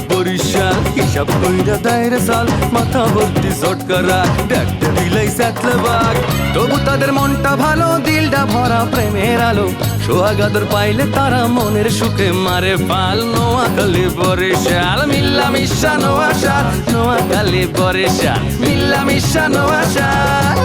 বরিশাল হিসাব কইরা দেয় রে সাল মাথা ভর্তি ঝটকারা দেখতে দিলেই স্যাতলে বাঘ তবু তাদের মনটা ভালো দিলটা ভরা প্রেমের আলো সোহাগাদর পাইলে তারা মনের সুখে মারে পাল নোয়াখালী বরিশাল মিল্লা মিশা নোয়াশাল নোয়াখালী বরিশাল মিল্লা মিশা নোয়াশাল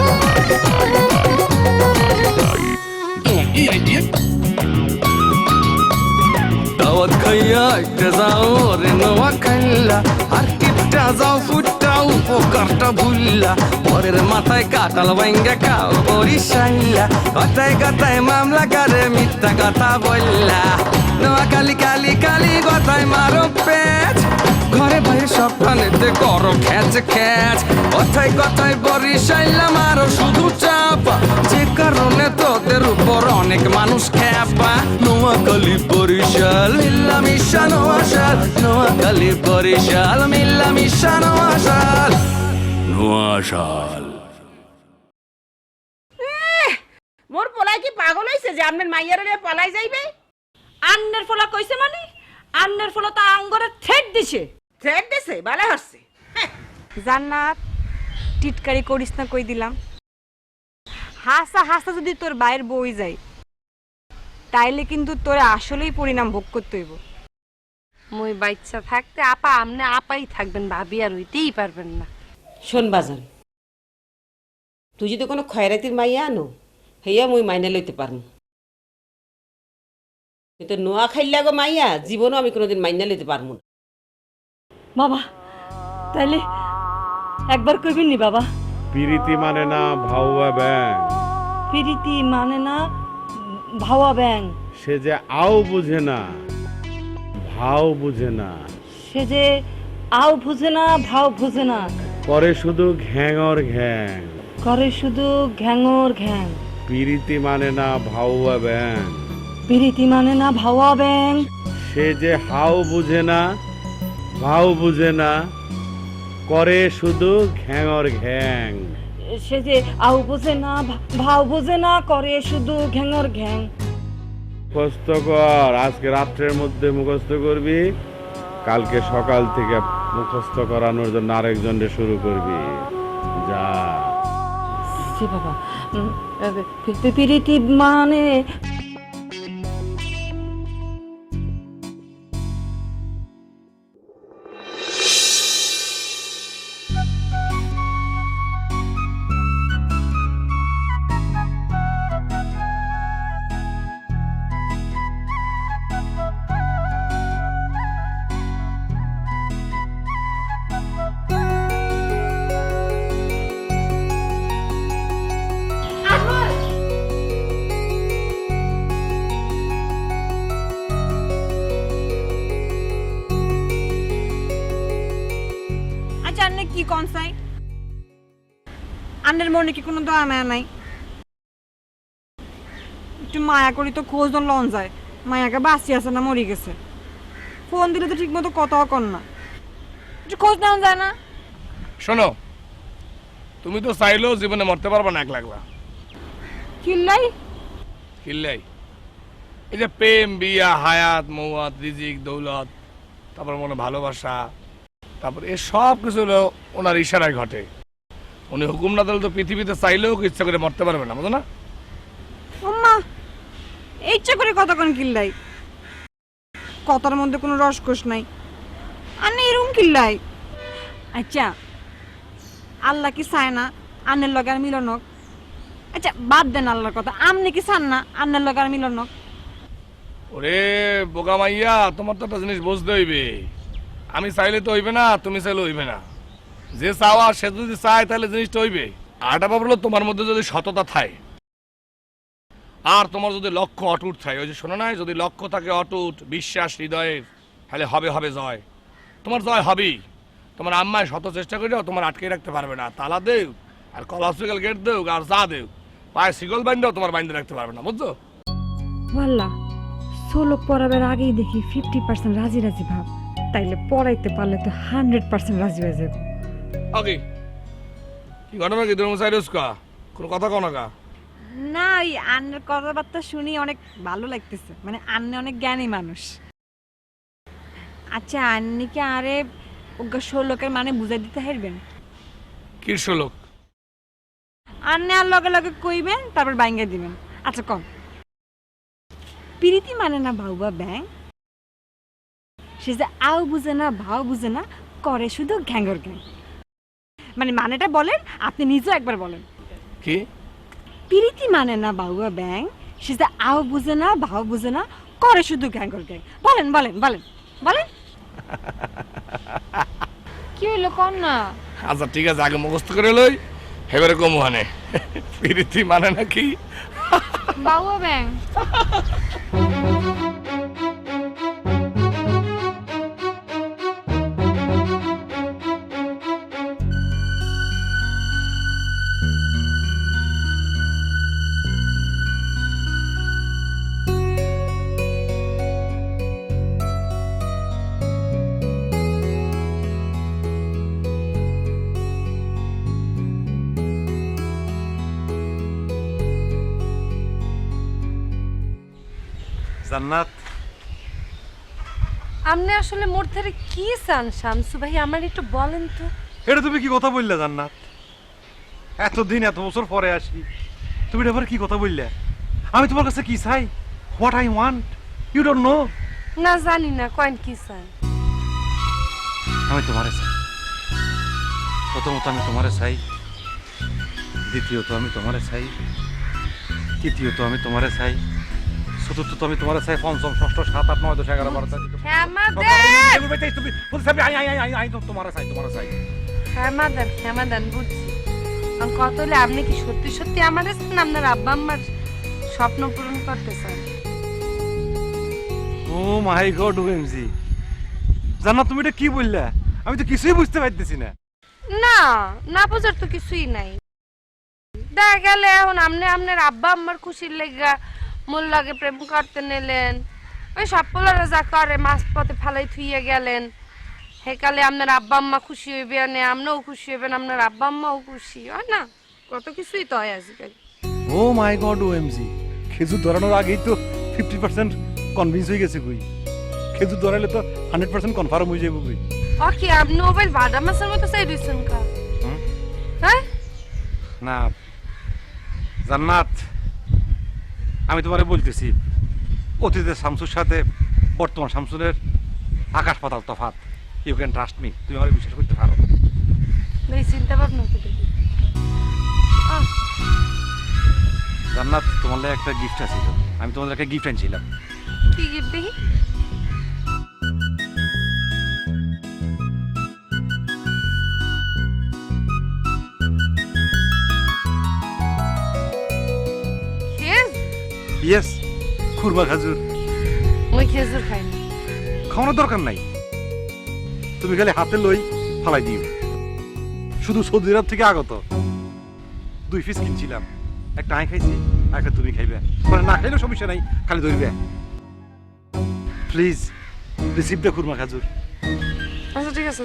দাওয়াত খাইয়া একটা যাও রে নোয়াখাইলা আর কিপটা যাও ফুটাও উপকারটা ভুললা পরের মাথায় কাটাল ভাঙ্গা খাও বরিশাইলা কথায় কথায় মামলা করে মিথ্যা কথা বললা নোয়াখালী কালি কালি কথায় মারো পেট ঘরে বাইরে সবখানেতে করো খ্যাচ খ্যাচ কথায় কথায় বরিশাইলা মারো শুধু চাপা যে কারণে তোদের উপর অনেক মানুষ খ্যাপা নোয়াখালী বরিশাল মিল্লা মিশা নোয়াশাল নোয়াখালী বরিশাল মিল্লা মিশা নোয়াশাল নোয়াশাল। মোর পোলাই কি পাগল হইছে যে আপনার মাইয়ারে নিয়ে পলাই যাইবে? আন্নের ফলা কইছে মানে আন্নের ফলা তো আঙ্গরে থ্রেট দিছে। থ্রেট দিছে? ভালো হচ্ছে। জান্নাত টিটকারি করিস না কই দিলাম। হাসা হাসা যদি তোর বাইরের বই যায় তাইলে কিন্তু তোর আসলেই পরিণাম ভোগ করতে হইব। মই বাচ্চা থাকতে আপা আমনে আপাই থাকবেন, ভাবি আর হইতেই পারবেন না। শোন বাজান, তুই যদি কোনো খয়রাতির মাইয়া আনো হইয়া মুই মাইনে লইতে পারমু, কিন্তু নোয়া খাইলা গো মাইয়া জীবনও আমি কোনোদিন মাইনে লইতে পারমু না। বাবা তাইলে একবার কইবেন নি বাবা? পিরিতি মানে না ভাওয়া ব্যাং। প্রীতি মানে না ভাওয়া ব্যাং। সে যে আও বুঝে না ভাও বুঝে না। সে যে আও বুঝে না ভাও বুঝে না, করে শুধু ঘ্যাঙর ঘ্যাং। করে শুধু ঘ্যাঙর ঘ্যাং। পিরিতি মানে না ভাওয়া ব্যাং। প্রীতি মানে না ভাওয়া ব্যাং। সে যে হাও বুঝে না ভাও বুঝে না, করে শুধু ঘ্যাঙর ঘ্যাং। সে যে আও বুঝে না ভাও বুঝে না, করে শুধু ঘ্যাঙর ঘ্যাং। মুখস্থ কর, আজকে রাত্রের মধ্যে মুখস্থ করবি, কালকে সকাল থেকে মুখস্থ করানোর জন্য আরেকজনকে শুরু করবি। যা। জি বাবা। প্রীতি মানে কি কনসাই আন্নের মনে কি কোনো দয়া মায়া নাই? একটু মায়া করি তো খোঁজ লন যায় মায়াকে বাঁচি আছে না মরি গেছে। ফোন দিলে তো ঠিক মতো কথাও কর না, একটু খোঁজ নেওয়া যায় না? শোনো, তুমি তো চাইলেও জীবনে মরতে পারবে না একলা একলা। কিল্লাই কিল্লাই এই যে প্রেম, বিয়া, হায়াত, মৌয়াত, রিজিক, দৌলত, তারপর মনে ভালোবাসা, তারপর এ সব কিছু হলো ওনার ইশারায় ঘটে। উনি হুকুম না দিলে তো পৃথিবীতে চাইলেও ইচ্ছা করে মরতে পারবে না, বুঝো না? আম্মা ইচ্ছা করে কথা কোন কিল্লাই, কথার মধ্যে কোনো রসকস নাই। আন্নে এরকম কিল্লাই? আচ্ছা আল্লাহ কি চায় না আন্নের লগে আর মিলন হোক? আচ্ছা বাদ দেন আল্লাহর কথা, আমনে কি চান না আন্নের লগে আর মিলন হোক? ওরে বোকা মাইয়া, তোমার তো একটা জিনিস বুঝতে হইবে, আমি চাইলে তো হইবে না, তুমি চাইলে হইবে না। যে চাওয়া সে যদি চায় তাহলে জিনিসটা হইবে। আরেকটা ব্যাপার হলো তোমার মধ্যে যদি সততা থাকে আর তোমার যদি লক্ষ্য অটুট থাকে, ওই যে শোনো না, যদি লক্ষ্য থাকে অটুট, বিশ্বাস হৃদয়ের, তাহলে হবে হবে জয়। তোমার জয় হবেই। তোমার আম্মায় শত চেষ্টা করেও তোমার আটকে রাখতে পারবে না। তালা দেও আর কলাসিক্যাল গেট দেও আর যা দেও, পায়ে শিকল বাইন্দাও তোমার বাইন্দে রাখতে পারবে না, বুঝছো? ওয়াল্লা সোলক পড়াবার আগেই দেখি 50% রাজি রাজি ভাব, তাইলে পড়াইতে পারলে তো 100% রাজি হয়ে যাবে। ওকে, কি ঘটনা কি তোমার সাইডস কা? কোন কথা কোন কা? না ওই আন্নের কথাবার্তা শুনি অনেক ভালো লাগতেছে, মানে আন্নে অনেক জ্ঞানী মানুষ। আচ্ছা আপনি কি আরে ওগা ষোলোকের মানে বুঝাই দিতে হারবেন? কি শোলক? আন্নে আর লগে লগে কইবেন তারপর বাইঙ্গা দিবেন। আচ্ছা কম, প্রীতি মানে না ভাউবা ব্যাং, সে যে আও বুঝে না ভাও বুঝে না, করে শুধু ঘ্যাঙ্গর গ্যাং। মানে মানেটা বলেন, আপনি নিজেও একবার বলেন। কি? প্রীতি মানে না বাউয়া ব্যাং, সে যে আও বুঝে না ভাও বুঝে না, করে শুধু ঘ্যাঙ্গর গ্যাং। বলেন বলেন বলেন বলেন। কি হইলো কন না? আচ্ছা ঠিক আছে, আগে মুখস্থ করে লই, এবারে কম মানে প্রীতি মানে নাকি বাউয়া ব্যাং। জান্নাত, আপনি আসলে মোর ধারে কি চান শামসু ভাই, আমার একটু বলেন তো। এটা তুমি কি কথা বললে জান্নাত? এতদিন এত বছর পরে আসি, তুমি এটা কি কথা বললে? আমি তোমার কাছে কি চাই? What I want you don't know? না জানি না, কয়েন কি চান? আমি তোমারে চাই। প্রথমত আমি তোমারে চাই, দ্বিতীয়ত আমি তোমারে চাই, তৃতীয়ত আমি তোমারে চাই, চতুর্থত আমি তোমারে চাই, পঞ্চম ষষ্ঠ সাত আট নয় দশ এগারো বারো তোমারে চাই, তোমারে চাই। হ্যামাদান বুঝছি। কত হলে আপনি কি সত্যি সত্যি আমার চান, আপনার আব্বা আম্মার স্বপ্ন পূরণ করতে চান? ও মাই গড ওএমজি, জান্নাত তুমি এটা কি বললে? আমি তো কিছুই বুঝতে পারতেছি না। না না, বোঝার তো কিছুই নাই। দেখা গেলে এখন আপনি আপনার আব্বা আম্মার খুশির লেগা মোর লাগে প্রেম করতে নিলেন, ওই সব পোলারা যা করে মাছ পথে ফালাই থুইয়ে গেলেন। সেকালে আপনার আব্বা আম্মা খুশি হইবে, আপনিও খুশি হইবেন, আপনার আব্বা আম্মাও খুশি হয় না? কত কিছুই তো হয় আজকাল। ও মাই গড ওএমজি, খেজুর ধরানোর আগেই তো 50% কনভিন্স হয়ে গেছে কই। খেজুর ধরাইলে তো 100% কনফার্ম হয়ে যাবে কই। ওকে, আপনি মোবাইল ভাড়া মাসের মতো চাই দিয়েছেন কা? হ্যাঁ না জান্নাত, আমি তোমারে বলতেছি, অতীতের শামসুর সাথে বর্তমান শামসুরের আকাশ পাতাল তফাৎ। ইউ ক্যান ট্রাস্ট মি, তুমি আমার বিশ্বাস করতে পারো। এই চিন্তা ভাবনা তো দেখি। জান্নাত, তোমার লাগে একটা গিফট আছে, আমি তোমাদের একটা গিফট আনছিলাম। কি গিফট দেখি? ইয়েস, খুরমা খাজুর। ওই খেজুর খাই না। খাওয়ানোর দরকার নাই, তুমি খালি হাতে লই ফালাই দিও। শুধু সৌদি আরব থেকে আগত 2 পিস কিনছিলাম, একটা আমি খাইছি, একটা তুমি খাইবে। মানে না খাইলেও সমস্যা নাই, খালি ধরবে। প্লিজ রিসিভ দ্য খুরমা খাজুর। আচ্ছা ঠিক আছে।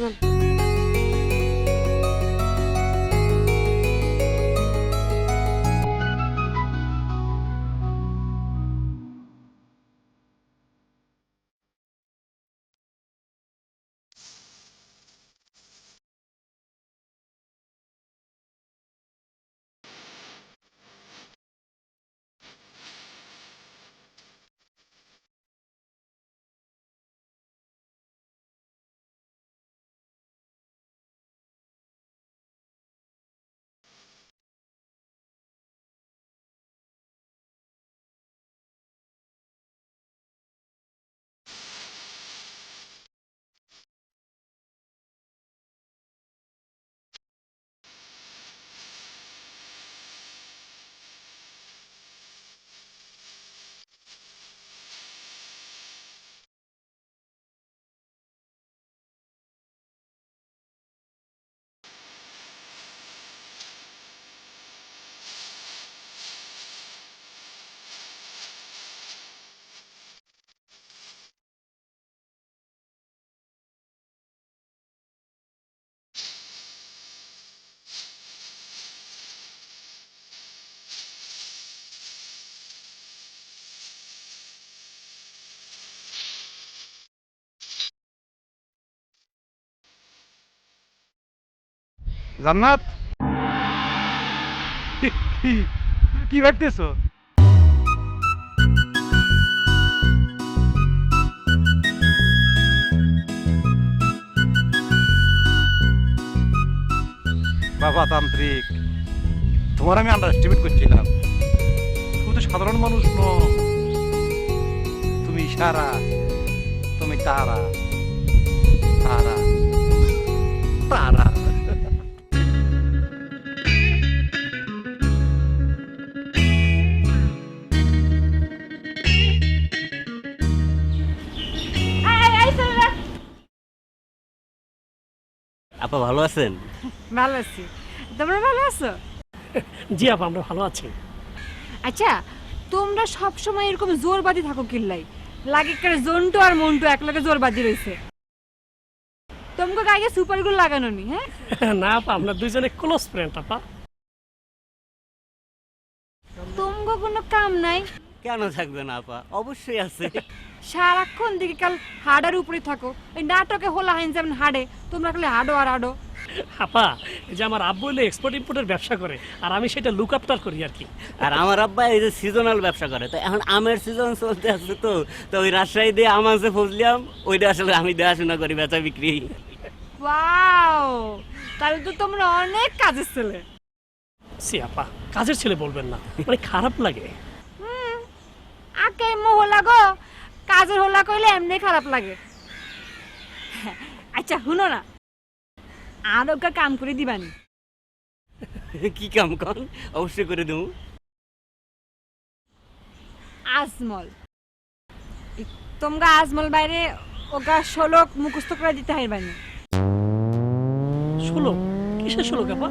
জান্নাত কি ভাবতেছো? বাবা তান্ত্রিক, তোমার আমি আন্ডার এস্টিমেট করছিলাম। তুমি তো সাধারণ মানুষ নও, তুমি ইশারা, তুমি তারা তারা তারা। আপা ভালো আছেন? ভালো আছি, তোমরা ভালো আছো? জি আপা, আমরা ভালো আছি। আচ্ছা, তোমরা সব সময় এরকম জোরবাদি থাকো কিল্লাই? লাগে করে জন্টু আর মন্টু একলাগে জোরবাদি রইছে। তোমাকে গায়ে সুপারগুলো লাগানো নি? হ্যাঁ না আপা, আমরা দুইজনে ক্লোজ ফ্রেন্ড আপা। তোমাকে কোনো কাম নাই? কেন থাকবে না আপা, অবশ্যই আছে। সারাক্ষণ দিকে কাল হাড়ের উপরে থাকো, এই নাটকে হোলা হাইন যেমন হাড়ে, তোমরা খালি হাডো আর হাডো। আপা, এই যে আমার আব্বু হইলে এক্সপোর্ট ইম্পোর্টের ব্যবসা করে, আর আমি সেটা লুক আফটার করি আর কি। আর আমার আব্বা এই যে সিজনাল ব্যবসা করে, তো এখন আমের সিজন চলতে আছে, তো ওই রাজশাহী দিয়ে আম আছে ফজলিয়াম, ওইটা আসলে আমি দেখাশোনা করি, বেচা বিক্রি। ওয়াও, তাহলে তো তোমরা অনেক কাজের ছেলে। সি আপা, কাজের ছেলে বলবেন না, মানে খারাপ লাগে। আকে মোহলা গো, কাজের হোলা কইলে এমনি খারাপ লাগে। আচ্ছা শুনো না, আর ওকে কাম করে দিবানি? কি কাম কন? অবশ্যই করে দেবো। আজমল, তোমরা আজমল বাইরে ওকে শোলক মুখস্থ করে দিতে হইবানি। শোলক? কিসের শোলক আপা?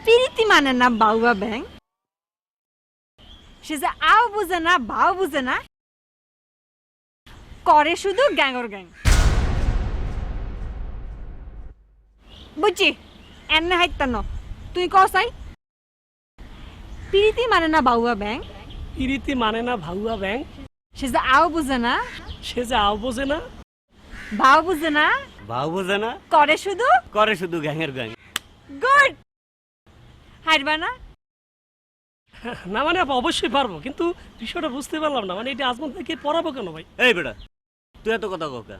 প্রীতি মানে না বাউবা ব্যাং, সে যে আও বুঝে না, ভাও বুঝে না, করে শুধু গ্যাংর গ্যাং। বুঝছি, এমনি হাইতানো তুই কসাই। প্রীতি মানে না বাউবা ব্যাং, ইরিতি মানে না ভাউয়া ব্যাং, সে যে আও বুঝে না, সে যে আও বোঝে না, ভাও বুঝে না, ভাও বোঝে না, করে শুধু গ্যাংয়ের গ্যাং। গুড। হারবা না? না মানে আপা অবশ্যই পারবো, কিন্তু বিষয়টা বুঝতে পারলাম না, মানে এটা আজমল থেকে পড়াবো কেন ভাই? এই বেটা, তুই এত কথা কোকা?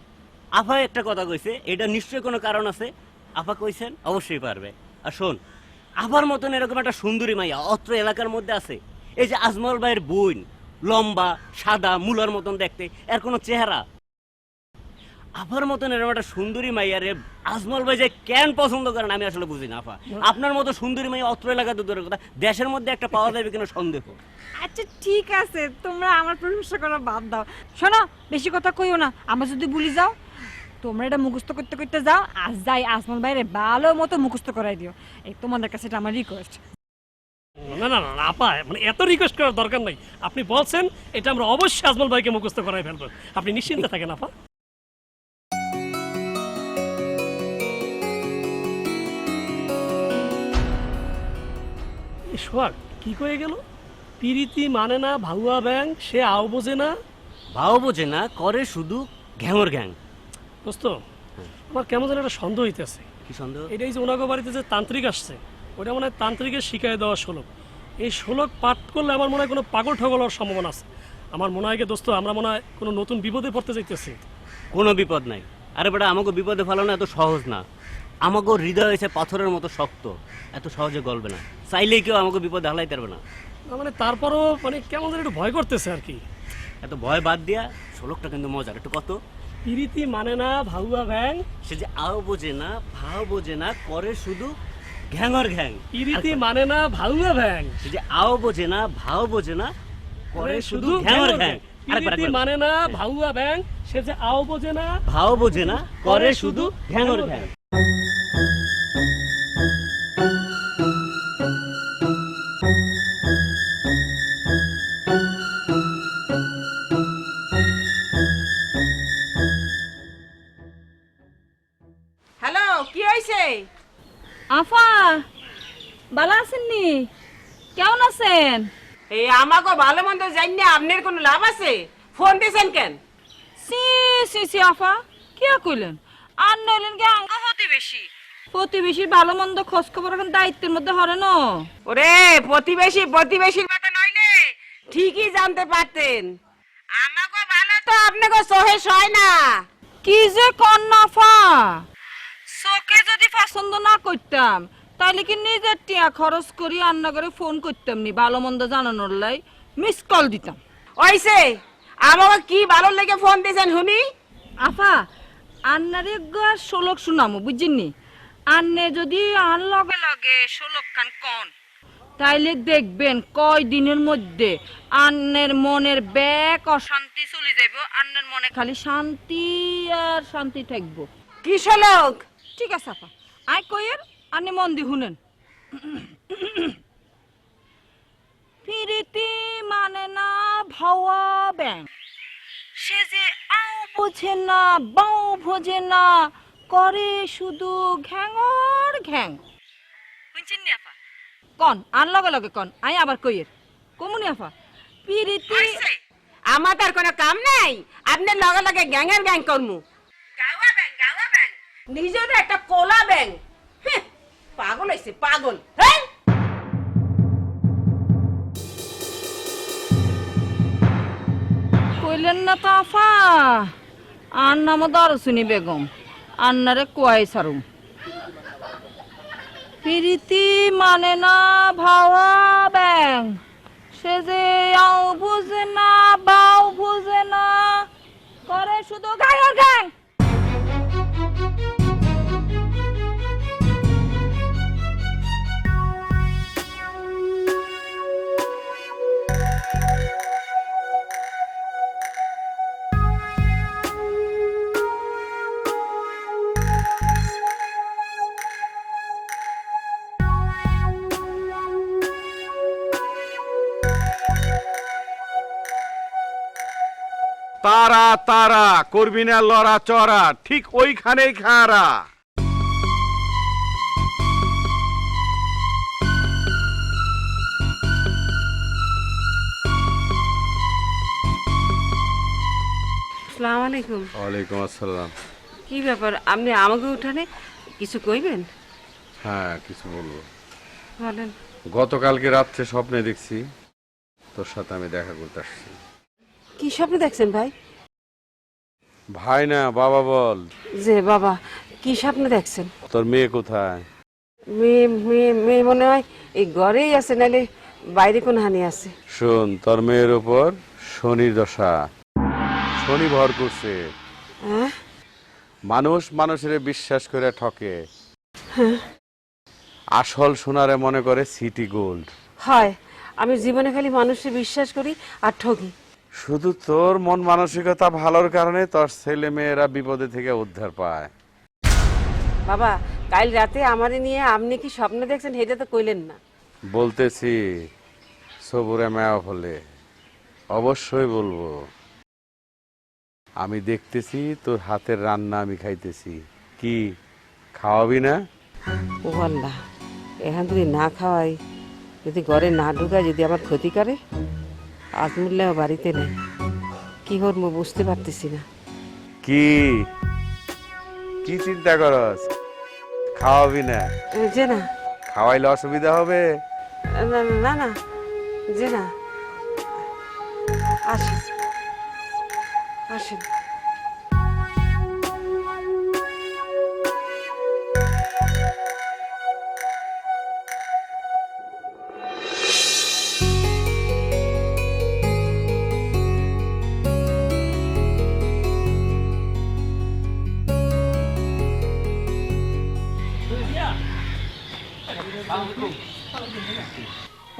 আফা একটা কথা কইছে, এটা নিশ্চয়ই কোনো কারণ আছে। আফা কইছেন অবশ্যই পারবে। আর শোন, আফার মতন এরকম একটা সুন্দরী মাইয়া অত্র এলাকার মধ্যে আছে। এই যে আজমল ভাইয়ের বোন, লম্বা সাদা মুলার মতন দেখতে, এর কোনো চেহারা। আফার মতন এরকম একটা সুন্দরী মাইয়ারে আজমল ভাই যে কেন পছন্দ করেন আমি আসলে বুঝি না। আফা, আপনার মতো সুন্দরী মাইয়া অত্র এলাকা তো দূরের কথা, দেশের মধ্যে একটা পাওয়া যাবে কিনা সন্দেহ। আচ্ছা ঠিক আছে, তোমরা আমার প্রশংসা করা বাদ দাও। শোনো, বেশি কথা কইও না, আমার যদি ভুলি যাও। তোমরা এটা মুখস্থ করতে করতে যাও, আজ যাই আজমল বাইরে ভালো মতো মুখস্থ করাই দিও। এই তোমাদের কাছে এটা আমার রিকোয়েস্ট। না না না আপা, মানে এত রিকোয়েস্ট করার দরকার নাই। আপনি বলছেন, এটা আমরা অবশ্যই আজমল ভাইকে মুখস্থ করাই ফেলবো। আপনি নিশ্চিন্তে থাকেন আপা। সোহাগ কি কয়ে গেল? পিরিতি মানে না ভাউয়া ব্যাং, সে আও বোঝে না, ভাও বোঝে না, করে শুধু গ্যাংর গ্যাং। দোস্ত, আমার কেমন যেন একটা সন্দেহ হইতেছে। কি সন্দেহ? এটাই যে ওনাগো বাড়িতে যে তান্ত্রিক আসছে, ওটা মনে হয় তান্ত্রিকের শিখাই দেওয়া শোলক। এই শোলক পাঠ করলে আমার মনে হয় কোনো পাগল ঠগল হওয়ার সম্ভাবনা আছে। আমার মনে হয় দোস্ত, আমরা মনে হয় কোনো নতুন বিপদে পড়তে যাইতেছি। কোনো বিপদ নাই। আরে বেটা, আমাকে বিপদে ফেলানো এত সহজ না। আমাকে হৃদয় হয়েছে পাথরের মতো শক্ত, এত সহজে গলবে না। চাইলেই কেউ আমাকে বিপদে হালাইতে পারবে না। মানে তারপরও মানে কেমন যেন একটু ভয় করতেছে আর কি। এত ভয় বাদ দিয়া, শোলকটা কিন্তু মজার। একটু কত? পিরিতি মানে না ভাউয়া ব্যাং, সে যে আও বোঝে না, ভাও বোঝে না, করে শুধু ঘ্যাঙর ঘ্যাং। পিরিতি মানে না ভাউয়া ব্যাং, সে যে আও বোঝে না, ভাও বোঝে না, করে শুধু ঘ্যাঙর ঘ্যাং। পিরিতি মানে না ভাউয়া ব্যাং, সে যে আও বোঝে না, ভাও বোঝে না, করে শুধু ঘ্যাঙর ঘ্যাং। হ্যালো, কি হয়েছে? আফা, ভালো আছেন নি? কেমন আছেন? এই আমাকে ভালো মন্দ জানি না, আপনার কোনো লাভ আছে? ফোন দিয়েছেন কেন? সি সি সি আফা, কি কইলেন? আর নইলেন কি আঙ্গ প্রতিবেশীর ভালো মন্দ খোঁজ খবর এখন দায়িত্বের মধ্যে হরে না। ওরে প্রতিবেশীর কথা নইলে ঠিকই জানতে পারতেন। আমাকে ভালো তো আপনাকে সহে সয় না। কি যে কন্নাফা, চোখে যদি পছন্দ না করতাম তাহলে কি নিজের টিয়া খরচ করি রান্না করে ফোন করতাম নি, ভালো মন্দ জানানোর লাই মিস কল দিতাম। ওইসে আমাকে কি ভালো লেগে ফোন দিয়েছেন শুনি। আফা আন্নারে গার শোলক শুনামো বুঝিনি, আন্নে যদি আন লগে লগে শোলক খান কন তাইলে দেখবেন কয় দিনের মধ্যে আন্নের মনের ব্যাক অশান্তি চলে যাইব, আন্নের মনে খালি শান্তি আর শান্তি থাকবো। কি শোলক? ঠিক আছে আপা, আই কইয়ের আন্নে মন দি শুনেন। ফিরিতি মানে না ভাওয়া ব্যাং, সে যে আও বোঝে না বাও বোঝে না, করে শুধু ঘ্যাঙর ঘ্যাং। বুঝছেন নি আপা? কন আর লগে লগে কন, আই আবার কইয়ের কমুনি আপা। পিরিতি আমার তার কোনো কাম নাই, আপনার লগে লগে গ্যাংয়ের গ্যাং করমু। গাওয়া ব্যাং নিজের একটা কোলা ব্যাং। পাগল হইছে পাগল। হ্যাঁ কইলেন না তো আফা, আর নাম দরশুনি বেগম, আন্নারে কুয়াই সারুম। প্রীতি মানে না ভাওয়া ব্যাং, সে যে আও বুঝে না বাও বুঝে না, করে শুধু গায়ের গ্যাং। তারা তারা করবি না লড়া চড়া, ঠিক ওইখানেই খারা। আসসালামু আলাইকুম। ওয়ালাইকুম আসসালাম। কি ব্যাপার, আপনি আমাকে উঠানে কিছু কইবেন? হ্যাঁ কিছু বলবো। বলেন। গতকালকে রাত্রে স্বপ্নে দেখছি তোর সাথে আমি দেখা করতে আসছি। কি স্বপ্ন দেখছেন ভাই? ভাই না বাবা বল। যে বাবা, কি স্বপ্ন দেখছেন? তোর মেয়ে কোথায়? মেয়ে মেয়ে মেয়ে মনে হয় এই ঘরেই আছে, নাহলে বাইরে কোন হানি আছে। শোন, তোর মেয়ের উপর শনির দশা, শনি ভর করছে। হ্যাঁ? মানুষ মানুষের বিশ্বাস করে ঠকে, আসল সোনারে মনে করে সিটি গোল্ড। হয়, আমি জীবনে খালি মানুষের বিশ্বাস করি আর ঠকি। শুধু তোর মন মানসিকতা ভালোর কারণে তোর ছেলে মেয়েরা বিপদে থেকে উদ্ধার পায়। বাবা, কাল রাতে আমারে নিয়ে আপনি কি স্বপ্ন দেখছেন সেটা তো কইলেন না। বলতেছি সবুরে মায়া হলে অবশ্যই বলবো। আমি দেখতেছি তোর হাতের রান্না আমি খাইতেছি, কি খাওয়াবি না? ও আল্লাহ, এখন যদি না খাওয়াই, যদি ঘরে না ঢুকায়, যদি আমার ক্ষতি করে, আজ মূল্যে বাড়িতে নেই, কি করবো বুঝতে পারতেছি না। কি কি চিন্তা করস? খাওয়াবি না? যে না। খাওয়াইলে অসুবিধা হবে? না না না, যে না। আসেন আসেন।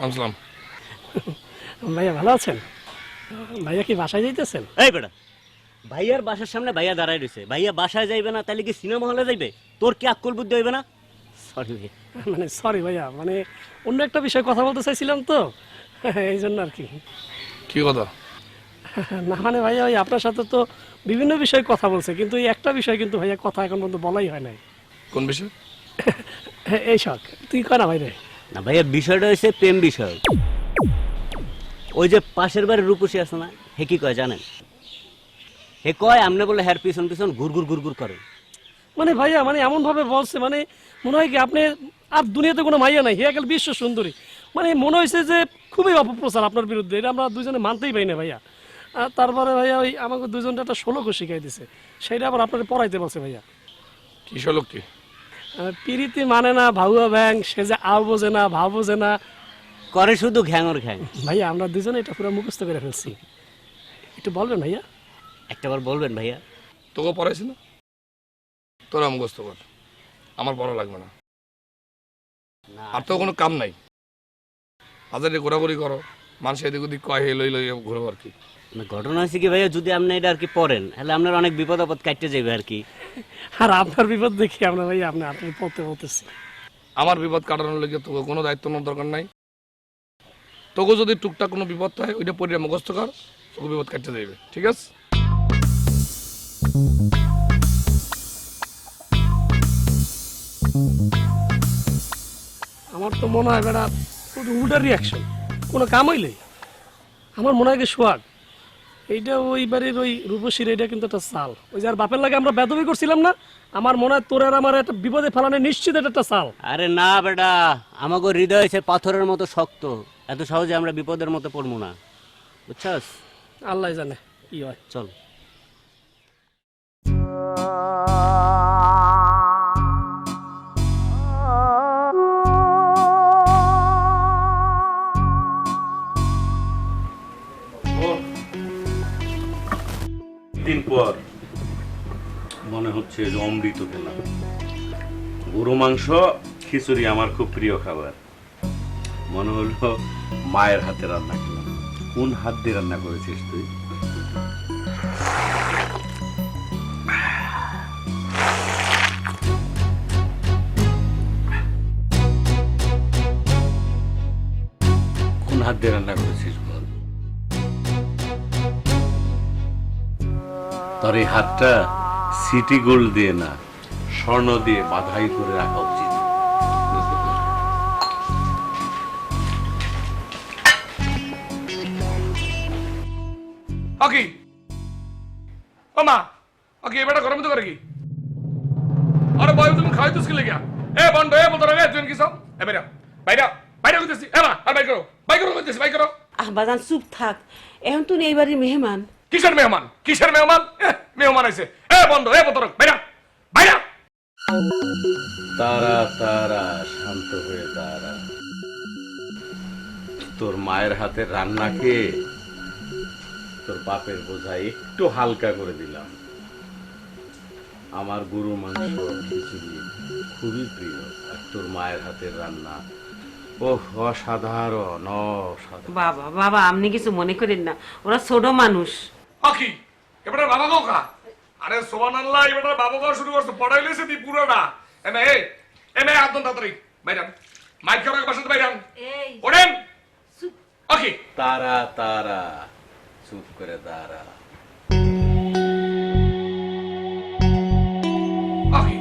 আসসালাম। ভাইয়া ভালো আছেন? ভাইয়া কি বাসায় যাইতেছেন? এই বেটা, ভাইয়ার বাসার সামনে ভাইয়া দাঁড়ায় রয়েছে, ভাইয়া বাসায় যাইবে না তাহলে কি সিনেমা হলে যাইবে? তোর কি আক্কল বুদ্ধি হইবে না? সরি ভাইয়া। মানে সরি ভাইয়া, মানে অন্য একটা বিষয়ে কথা বলতে চাইছিলাম তো, এই জন্য আর কি। কি কথা? না মানে ভাইয়া, ওই আপনার সাথে তো বিভিন্ন বিষয়ে কথা বলছে, কিন্তু এই একটা বিষয় কিন্তু ভাইয়া কথা এখন পর্যন্ত বলাই হয় নাই। কোন বিষয়? এই শখ তুই করা ভাই রে। না ভাইয়া, বিষয়টা হয়েছে প্রেম বিষয়। ওই যে পাশের বাড়ির রূপসী আছে না, হে কি কয় জানেন? হে কয় আমনে বলে হ্যার পিছন পিছন ঘুরঘুর ঘুরঘুর করে। মানে ভাইয়া মানে এমনভাবে বলছে মানে মনে হয় কি আপনি আর দুনিয়াতে কোনো মাইয়া নাই, হিয়া গেল বিশ্ব সুন্দরী, মানে মনে হয়েছে যে খুবই অপপ্রচার আপনার বিরুদ্ধে, এটা আমরা দুজনে মানতেই পাই না ভাইয়া। আর তারপরে ভাইয়া ওই আমাকে দুজনটা একটা শ্লোকও শিখাই দিছে, সেটা আবার আপনার পড়াইতে বলছে ভাইয়া। কি শ্লোক কি? পিরিতি মানে না ভাউয়া ব্যাং, সে যে আও বোঝে না ভাও বোঝে না, করে শুধু ঘ্যাঙর ঘ্যাং। ভাইয়া আমরা দুজনে এটা পুরো মুখস্থ করে ফেলছি, একটু বলবেন ভাইয়া? একটাবার বলবেন ভাইয়া? তোকে পড়াইছি না, তোরা মুখস্থ কর, আমার পড়া লাগবে না। আর তো কোনো কাম নাই, বাজারে ঘোরাঘুরি করো, মানুষ এদিক ওদিক কয় লই লই ঘুরো আর কি। ঘটনা হয়েছে কি ভাইয়া, যদি আপনি এটা আর কি পড়েন তাহলে আপনার অনেক বিপদ আপদ কাটতে যাবে আর কি। আর আপনার বিপদ দেখি আমরা ভাইয়া আপনি আপনি পড়তে বলতেছি। আমার বিপদ কাটানোর লেগে তোকে কোনো দায়িত্ব নেওয়ার দরকার নাই। তোকে যদি টুকটাক কোনো বিপদ হয় ওইটা পড়ে মুখস্থ কর, তোকে বিপদ কাটতে যাবে, ঠিক আছে? আমার তো মনে হয় বেড়া উল্টা রিয়াকশন, কোনো কাম হইলে আমার মনে হয় কি সোহাগ এইটা ওই বাড়ির ওই রূপসীর, এটা কিন্তু একটা চাল, ওই যার বাপের লাগে আমরা বেদবি করছিলাম না, আমার মনে হয় তোর আর আমার একটা বিপদে ফেলানো নিশ্চিত এটা একটা চাল। আরে না বেটা, আমাকে হৃদয় হচ্ছে পাথরের মতো শক্ত, এত সহজে আমরা বিপদের মতো পড়বো না, বুঝছস? আল্লাহ জানে কি হয়। চল। দিন পর মনে হচ্ছে যে অমৃত খেলাম। গরু মাংস খিচুড়ি আমার খুব প্রিয় খাবার, মনে হলো মায়ের হাতে রান্না খেলাম। কোন হাত দিয়ে রান্না করেছিস তুই? কোন হাত দিয়ে রান্না করেছিস বল? তোর এই হাতটা সিটি গোল্ড দিয়ে না, স্বর্ণ দিয়ে বাধাই করে রাখা উচিত। ওকে ও মা, ওকে এবারে গরম তো করে কি? আরে ভাই তুমি খাই তো স্কিলে গিয়া এ বন্ধ এ বন্ধ রে তুই কি সব এ বাইরা বাইরা বাইরা কইতেছি এ মা আর বাই করো কইতেছি বাই করো। বাজান চুপ থাক, এখন তুই এই বাড়ির মেহমান। কিসের মেহমান? কিসের মেহমান? মেহমান আইছে, এ বন্ধ এ বন্ধ বাইরা বাইরা। তারা তারা শান্ত হয়ে তারা, তোর মায়ের হাতের রান্নাকে তোর বাপের বোঝা একটু হালকা করে দিলাম। আমার গরু মাংস খিচুড়ি খুবই প্রিয়, আর তোর মায়ের হাতের রান্না ওহ অসাধারণ অসাধারণ। বাবা বাবা আপনি কিছু মনে করেন না, ওরা ছোট মানুষ। ওকে এবারে বাবা কাকা, আরে সুবহানাল্লাহ এবারে বাবা কাকা শুরু করছে, পড়াই লইছে দি পুরোটা। এমে আদন তাড়াতাড়ি বাইরান, মাইক করে বসে বাইরান এই ওড়েন। ওকে তারা তারা চুপ করে দাঁড়া। ওকে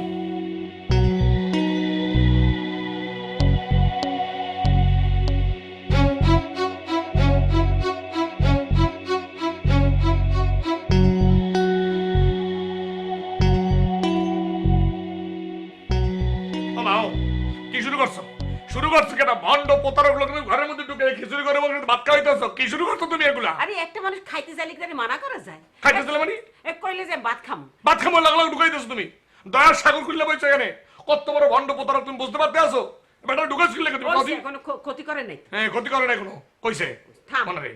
শুরু করছো কেন? ভণ্ড প্রতারক লোক ঘরের মধ্যে ঢুকে খিচুড়ি করে ভাত খাওয়াইতেছো, কি শুরু করছো তুমি এগুলা? আরে একটা মানুষ খাইতে চাইলে কি মানা করা যায়? খাইতে চাইলে মানে কইলে যে ভাত খাম, ভাত খামো লাগলো ঢুকাইতেছো তুমি। দয়ার সাগর খুললে বইছো এখানে, কত বড় ভণ্ড প্রতারক তুমি বুঝতে পারতে আছো? বেটা ঢুকাইছো কি লাগে তুমি? কোনো ক্ষতি করে নাই। হ্যাঁ ক্ষতি করে নাই কোনো, কইছে থাম মনে রে।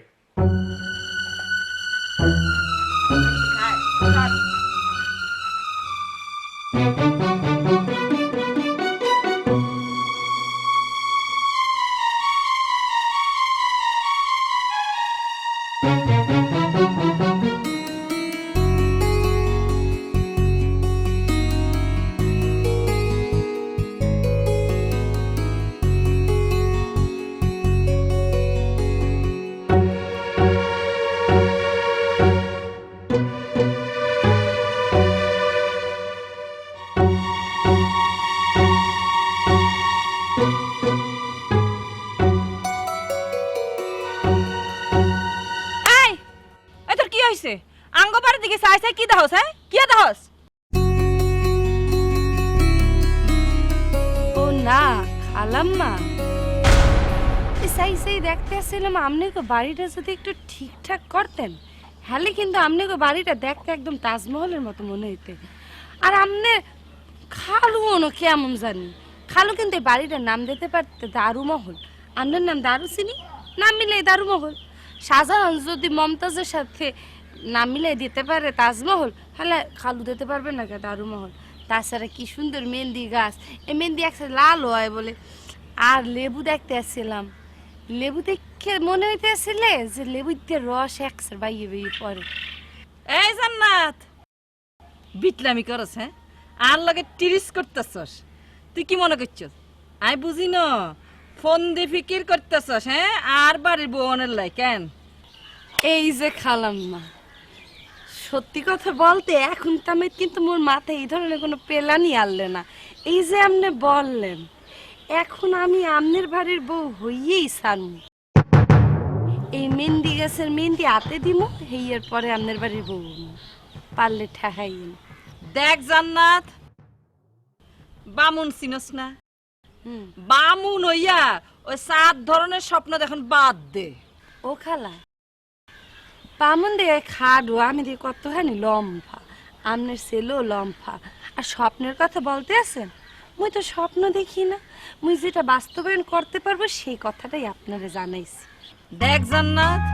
আঙ্গপাড়ের দিকে চাই চাই কি দেহস? হ্যাঁ কি দেহস? না খালাম্মা, সেই দেখতে আসছিলাম আপনাকে বাড়িটা যদি একটু ঠিকঠাক করতেন, হলে কিন্তু আপনাকে বাড়িটা দেখতে একদম তাজমহলের মতো মনে হইতে। আর আপনি খালুও কেমন জানি, খালু কিন্তু এই বাড়িটার নাম দিতে পারতে দারুমহল। আপনার নাম দারু চিনি, নাম মিলাই দারুমহল। শাহজাহান যদি মমতাজের সাথে নাম মিলাই দিতে পারে তাজমহল, তাহলে খালু দিতে পারবে না কে দারুমহল। তাছাড়া কি সুন্দর মেহেন্দি গাছ, এই মেহেন্দি একসাথে লাল হয় বলে। আর লেবু দেখতে আসছিলাম, লেবু দেখে মনে হইতে আসছিলে যে লেবুতে রস একসাথে বাইয়ে বাইয়ে পড়ে। এই জান্নাত, বিটলামি করস? হ্যাঁ, আর লগে টিরিস করতেছস? তুই কি মনে করছস আমি বুঝি না? ফোন দিয়ে ফিকির করতেছস? হ্যাঁ, আর বাড়ির বোনের লাই কেন? এই যে খালাম্মা, সত্যি কথা বলতে এখন তো আমি কিন্তু মোর মাথায় এই ধরনের কোনো প্ল্যানই আনলে না। এই যে আপনি বললেন, এখন আমি আমনের বাড়ির বউ হইয়েই সারমু। এই মেহেন্দি গাছের মেহেন্দি হাতে দিব, হেয়ার পরে আমনের বাড়ির বউ হমু। পারলে ঠেকাইন। দেখ জান্নাত, বামুন চিনস না? বামুন হইয়া ওই 7 ধরনের স্বপ্ন দেখুন বাদ দে। ও খালা, বামুন দিয়ে খাডো, আমি দিয়ে কতখানি লম্ফা, আমনের ছেলেও লম্ফা। আর স্বপ্নের কথা বলতে আছেন, মুই তো স্বপ্ন দেখি না, মুই যেটা বাস্তবায়ন করতে পারবো সেই কথাটাই আপনারে জানাইছি। দেখ জান্নাত,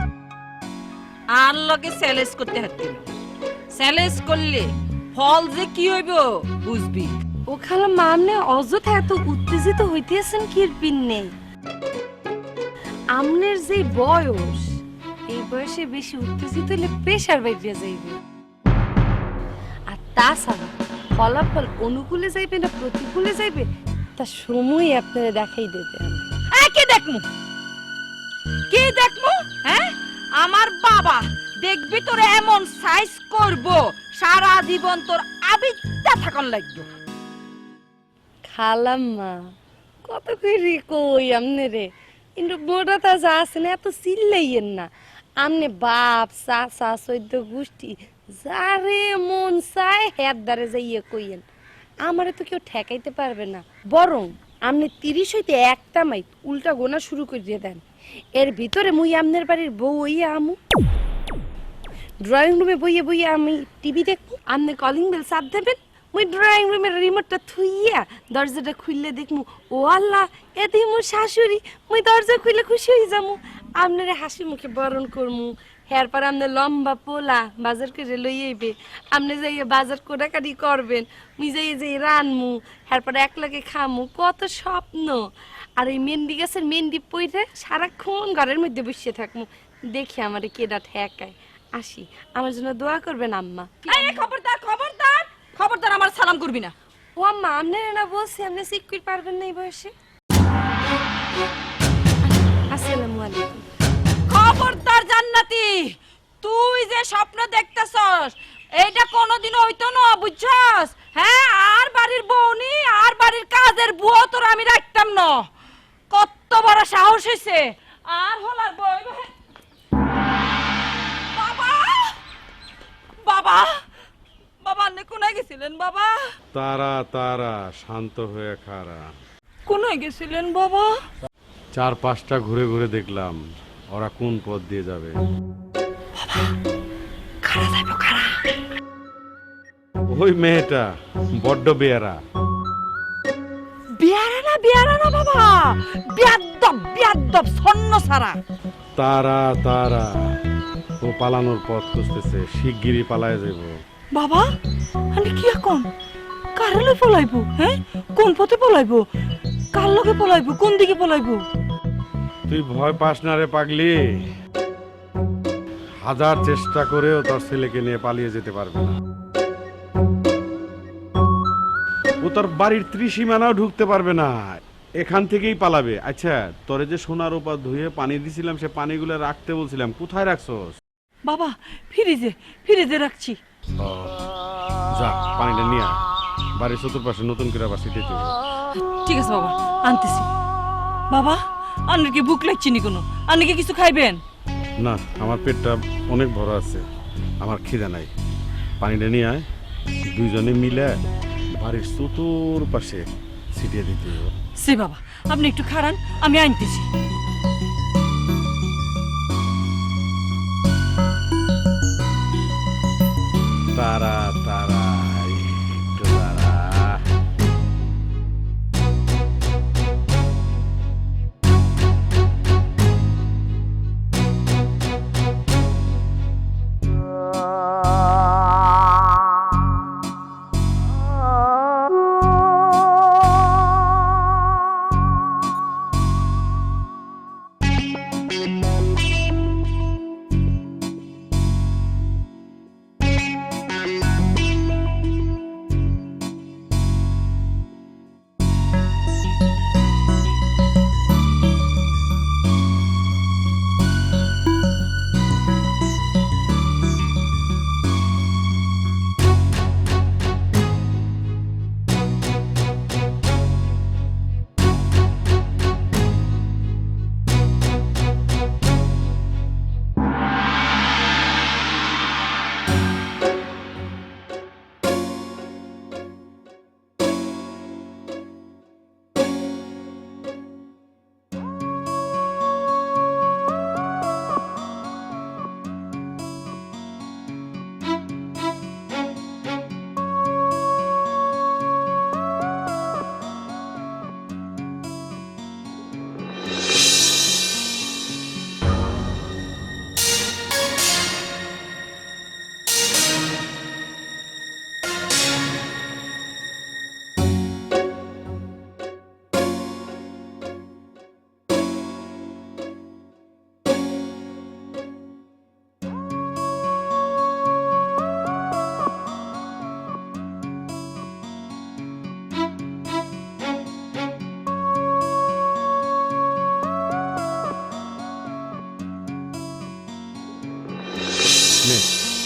আর লগে চ্যালেঞ্জ করতে হাঁটতি না। চ্যালেঞ্জ করলে ফল যে কি হইব বুঝবি। ও খালা, আপনি অযথা এত উত্তেজিত হইতেছেন কি পিন্নে? আমনের যে বয়স, এই বয়সে বেশি উত্তেজিত হলে প্রেশার বাইরে যাইবে। আর তাছাড়া ফলাফল অনুকূলে যাইবে না প্রতিকূলে যাইবে তা সময় আপনারা দেখাই দেবে। কে দেখমু? কে দেখমু? হ্যাঁ, আমার বাবা দেখবি তোর এমন সাইজ করব, সারা জীবন তোর আবিদ্যা থাকন লাগবে। খালাম্মা, কত করে কই আমনে রে, কিন্তু মোটা তাজা আছেন, এত চিল্লাইয়েন না। আমনে বাপ চাচা 14 গোষ্ঠী যারে মন চায় হের দ্বারে যাইয়ে কইয়েন, আমারে তো কেউ ঠেকাইতে পারবে না। বরং আমনে 30 হইতে একটা মাইত উল্টা গোনা শুরু করে দিয়ে দেন। এর ভিতরে মুই আমনের বাড়ির বউ হইয়া আমু, ড্রয়িং রুমে বইয়ে বইয়ে আমি টিভি দেখবো, আমনে কলিং বেল চাপ দেবেন, মুই ড্রয়িং রুমের রিমোটটা থুইয়া দরজাটা খুললে দেখমু, ও আল্লাহ এদি মোর শাশুড়ি। মুই দরজা খুললে খুশি হয়ে যামু, আপনারে হাসি মুখে বরণ করমু। হের পর আমনে লম্বা পোলা বাজার করে লইয়াইবে, আপনি যাইয়া বাজার কোটাকাটি করবেন, মুই যাইয়া যাই রানমু, হের পর একলাগে খামু। কত স্বপ্ন। আর এই মেহেন্দি গাছের মেহেন্দি পইরে সারাক্ষণ ঘরের মধ্যে বসে থাকমু, দেখি আমারে কেডা ঠেকায়। আসি, আমার জন্য দোয়া করবেন আম্মা। খবরদার খবরদার খবরদার, আমার সালাম করবি না। ও আম্মা, আপনারা না বলছি আপনি সিকিউর পারবেন না এই বয়সে। আসসালামু আলাইকুম। খবরদার জান্নাতি, তুই যে স্বপ্ন দেখতেছস এইটা কোনোদিন হইতো না, বুঝছস? হ্যাঁ, আর বাড়ির বউনি আর বাড়ির কাজের বুয়া তোর আমি রাখতাম না। কত বড় সাহস হইছে! আর হলার বই বাবা বাবা বাবা, আপনি কোনায় গেছিলেন বাবা? তারা তারা শান্ত হয়ে খারা। কোনায় গেছিলেন বাবা? 4-5টা ঘুরে ঘুরে দেখলাম ওরা কোন পথ দিয়ে যাবে। ওই মেয়েটা বড্ড বেয়ারা। বিয়ারা না বাবা, বিয়াদ্দব বিয়াদ্দব সন্ন সারা। তারা তারা ও পালানোর পথ খুঁজতেছে, শিগগিরই পালায় যাব। বাবা, আমি কি এখন কারালে পলাইবো? হ্যাঁ, কোন পথে পলাইবো? কার লগে পলাইবো? কোন দিকে পলাইবো? তুই ভয় পাস না রে পাগলি, 1000 চেষ্টা করেও তোর ছেলেকে নিয়ে পালিয়ে যেতে পারবে না। ও তোর বাড়ির ত্রিসীমানাও ঢুকতে পারবে না, এখান থেকেই পালাবে। আচ্ছা, তোরে যে সোনার উপর ধুয়ে পানি দিছিলাম, সে পানিগুলো রাখতে বলছিলাম, কোথায় রাখছস? বাবা, ফ্রিজে রাখছি। যা পানিটা নিয়ে আয়, বাড়ির চতুর্পাশে নতুন করে আবার ছিটিয়ে দিবি। ঠিক আছে বাবা, আনতেছি। বাবা, আপনি কি ভুক লাগছে নি কোনো? আপনি কি কিছু খাইবেন? না, আমার পেটটা অনেক বড় আছে, আমার খিদা নাই। পানিটা নিয়ে আয়, দুইজনে মিলে বাড়ির চতুর্পাশে ছিটিয়ে দিতে হবে। আসছে বাবা, আপনি একটু খাড়ান, আমি আনতেছি। তারা তারা একটু তারা।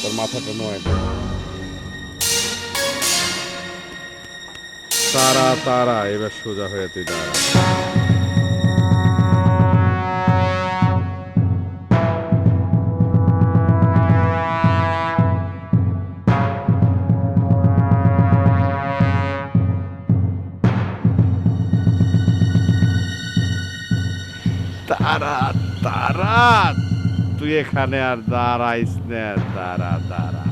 তোর মাথাটা নয় তারা তারা, এবার সোজা হয়ে তুই দাঁড়া। তারা তারা, তুই এখানে আর দাঁড়াইস না, দাঁড়া দাঁড়া।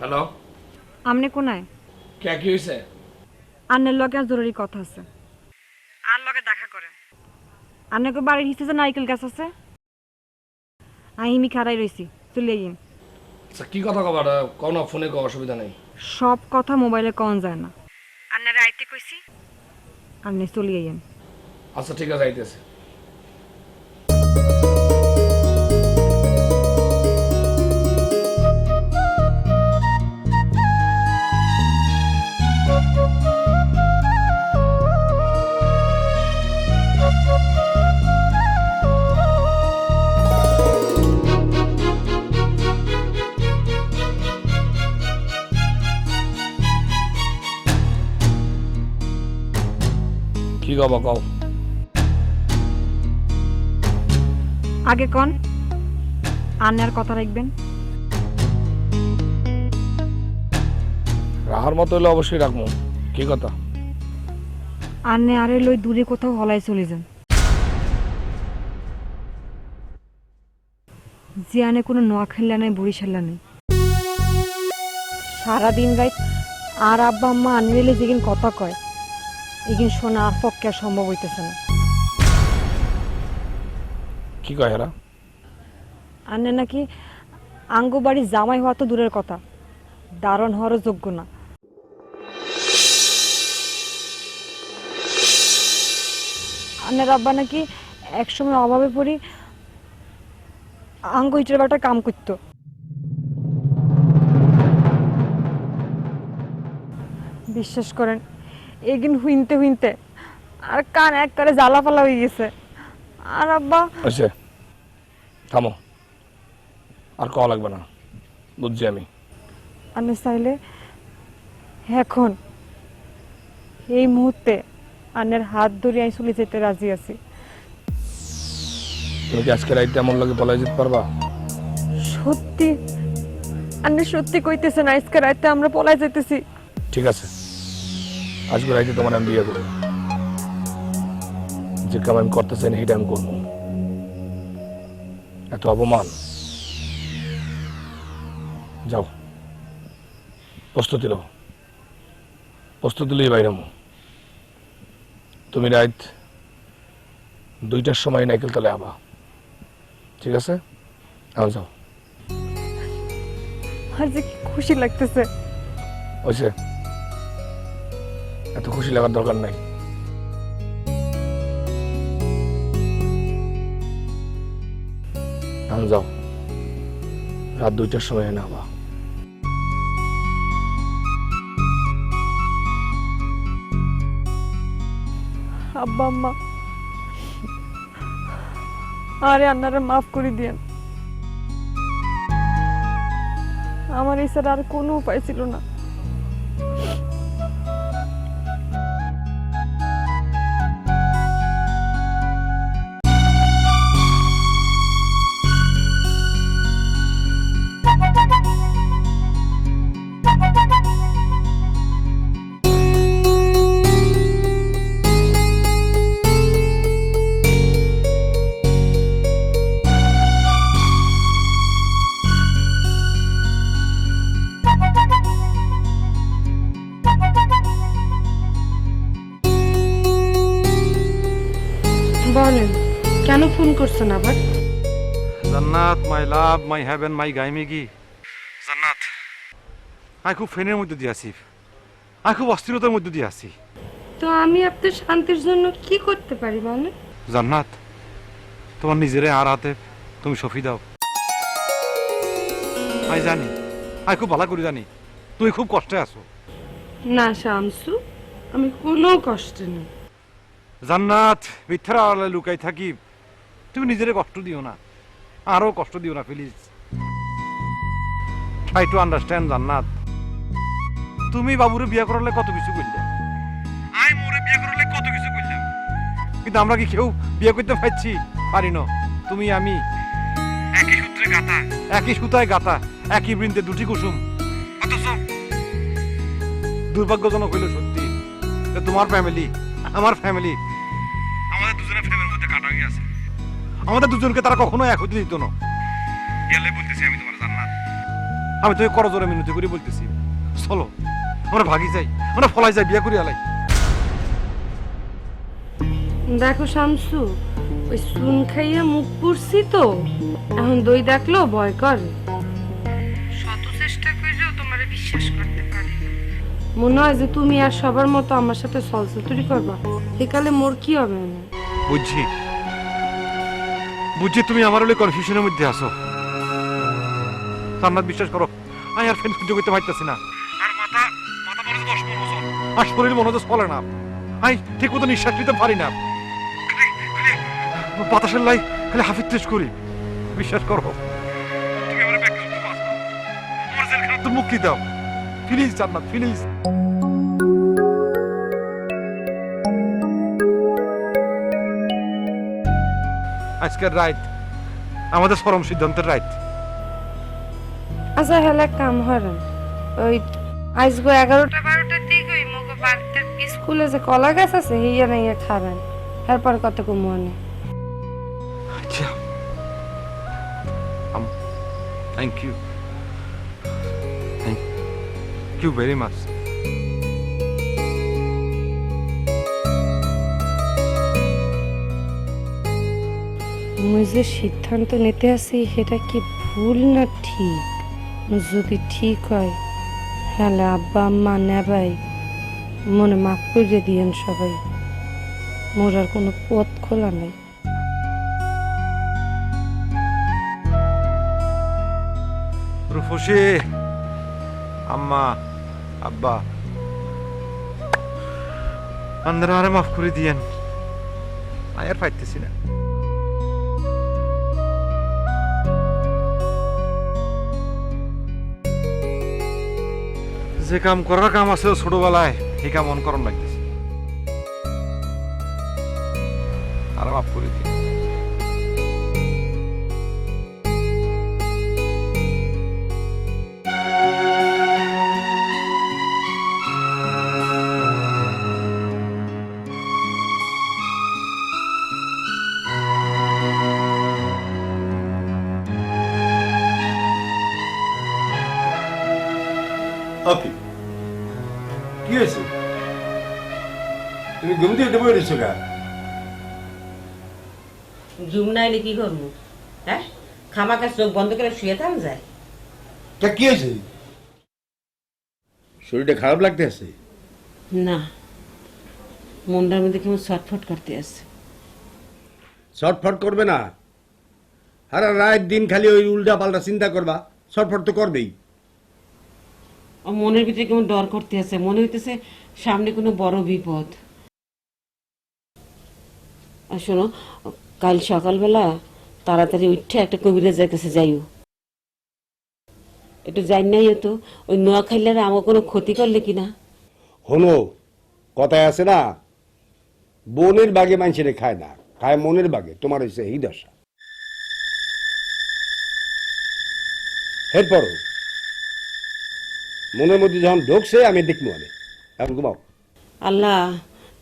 হ্যালো, আমনে কোনায়? কে কি হয়েছে? আন্নের লগে আর জরুরি কথা আছে, আর লগে দেখা করে। আন্নাকে বাড়ির হিসেবে নারকেল গাছ আছে, আহিমি খাড়াই রইছি, চলে আইন। আচ্ছা কি কথা কবার, কোনো ফোনে কোনো অসুবিধা নেই। সব কথা মোবাইলে কন যায় না। আন্নারে আইতে কইছি, আন্নে চলে আইন। আচ্ছা ঠিক আছে, আইতেছে। কি কবা কও? আগে কন, আন্নার কথা রাখবেন। রাহার মতো হলে অবশ্যই রাখবো। কি কথা? আন্নে আরে লই দূরে কোথাও হলাই চলে যান, জিয়ানে কোনো নোয়াখাল্লা নাই, বরিশাল্লা নেই। সারাদিন রাত আর আব্বা আম্মা আনলে যেদিন কথা কয়, এগিন শোনা আর পক্ষে সম্ভব হইতেছে না। কি কয় এরা? আন্নে নাকি আঙ্গু বাড়ি জামাই হওয়া তো দূরের কথা, দারণ হওয়ারও যোগ্য না। আন্নের আব্বা নাকি একসময় অভাবে পড়ি আঙ্গু ইটের বাটা কাম করতো। বিশ্বাস করেন, এগিন হুইনতে হুইনতে আর কান এক করে জ্বালা পালা হয়ে গেছে। আর আব্বা আচ্ছা থামো, আর কওয়া লাগবে না, বুঝছি আমি। আপনি চাইলে এখন এই মুহূর্তে আনের হাত ধরে আমি চলে যেতে রাজি আছি। তুমি কি আজকে রাইতে এমন লাগে পলাই যেতে পারবা? সত্যি আপনি সত্যি কইতেছেন আজকে রাতে আমরা পলাই যেতেছি? ঠিক আছে, আজকে রাইতে তোমার আমি বিয়ে করবো। যে কাম আমি করতে চাই না সেটা আমি করবো। এত অপমান, যাও প্রস্তুতি নাও, প্রস্তুতি নিয়ে বাইরে। তুমি রাত 2টার সময় নাইকেল তলে আবা, ঠিক আছে? এখন যাও। আর যে কি খুশি লাগতেছে। হয়েছে, এত খুশি লাগার দরকার নাই। এখন যাও, রাত 2টার সময় এনে আবা। আব্বা আম্মা আরে আন্নারে মাফ করে দিয়েন। আমার এই ছাড়া আর কোনো উপায় ছিল না। বলেন কেন ফোন করছেন আবার? জান্নাত, মাই লাভ, মাই হ্যাভেন, মাই গাইমেগি। জান্নাত, আমি খুব ফেনের মধ্যে দিয়ে আছি, আমি খুব অস্থিরতার মধ্যে দিয়ে আছি। তো আমি আপনার শান্তির জন্য কি করতে পারি বলেন? জান্নাত, তোমার নিজেরে আর হাতে তুমি সফি দাও। আমি জানি, আমি খুব ভালো করে জানি তুমি খুব কষ্টে আছো। না শামসু, আমি কোনো কষ্ট নেই। জান্নাত, মিথ্যার আড়ালে লুকাই থাকি, তুমি নিজেরে কষ্ট দিও না, আরো কষ্ট দিও না প্লিজ। ট্রাই টু আন্ডারস্ট্যান্ড জান্নাত। তুমি বাবুরে বিয়ে করলে কত কিছু করলে, আমি মোরে বিয়ে করলে কত কিছু করলাম, কিন্তু আমরা কি কেউ বিয়ে করতে পারছি? পারি না। তুমি আমি একই সূত্রে গাঁথা, একই সুতায় গাঁথা, একই বৃন্তে দুটি কুসুম। অথচ দুর্ভাগ্যজনক হইল সত্যি যে তোমার ফ্যামিলি আমার ফ্যামিলি, আমাদের দুজনের ফ্যামিলির মধ্যে কাটা হয়ে আছে। আমাদের দুজনকে তারা কখনো এক হতে দিত না। গেলে বলতেছি আমি তোমার জান্নাত, আমি তোকে করজোরে মিনতি করে বলতেছি, চলো আমরা ভাগি যাই, আমরা ফলাই যাই, বিয়ে করি আলাই। দেখো শামসু, ওই সুন খাইয়া মুখ পুড়ছি তো, এখন দই দেখলেও ভয় করে। শত চেষ্টা করেও তোমারে বিশ্বাস করতে পারি। মনে হয় যে তুমি আর সবার মতো আমার সাথে সলসতুরি করবা, একালে মোর কি হবে? বুঝছি বুঝছি, তুমি আমার হলে কনফিউশনের মধ্যে আছো। জান্নাত, বিশ্বাস করো, আমি আর ফ্রেন্ড সহ্য করতে পারতেছি না। আর মাথা মাথা মনে 10 মন ওজন, আর শরীর মনে চলে না। আমি ঠিক মতো নিঃশ্বাস নিতে পারি না, বাতাসের লাই খালি হাফিজ করি। বিশ্বাস করো, তুমি আমার ব্যাগ করতে পারো, আমার জেলখানা তো মুক্তি দাও প্লিজ জান্নাত, প্লিজ। আজকের রাত আমাদের চরম সিদ্ধান্তের রাত। আচ্ছা হেলে কাম হরেন, ওই আজগো 11টা-12টার দিকে ওই মগো বাড়িতে স্কুলে যে কলা গাছ আছে হিয়া নাইয়া খাবেন, এরপর কত কমনে। আচ্ছা, thank you, thank you very much. মুই যে সিদ্ধান্ত নিতে আসি সেটা কি ভুল না ঠিক? যদি ঠিক হয় হ্যালে আব্বা আম্মা নেবাই মনে মাফ করে দিয়েন সবাই, মোর আর কোনো পথ খোলা নাই। রুফসি, আম্মা, আব্বা, আপনারা আরে মাফ করে দিয়েন, আর পাইতেছি না। যে কাম করার কাম আছে ছোটবেলায় এই কাম অন করণ লাগতেছে আর মাফ করে দিই ওকে কি হয়েছে তুমি ঘুম দিয়ে উঠে পড়েছো গা ঘুম না এলে কি করবো হ্যাঁ খামাকা চোখ বন্ধ করে শুয়ে থাম যায় তা কি হয়েছে শরীরটা খারাপ লাগতে আছে না মনটার মধ্যে কেমন ছটফট করতে আছে শর্টফট করবে না সারা রাত দিন খালি ওই উল্টা পাল্টা চিন্তা করবা শর্টফট তো করবেই মনের ভিতরে কেমন ডর করতে আছে মনে হইতেছে সামনে কোনো বড় বিপদ আর শোনো কাল সকালবেলা তাড়াতাড়ি উঠে একটা কবিরাজের কাছে যাইও একটু যাই নাই হতো ওই নোয়া খাইলে আমার কোনো ক্ষতি করলে কিনা হলো কথায় আছে না বনের বাগে মানুষের খায় না খায় মনের বাগে তোমার হয়েছে এই দশা এরপর মনের মধ্যে যখন ঢুকছে আমি দেখবো আমি এখন ঘুমাও আল্লাহ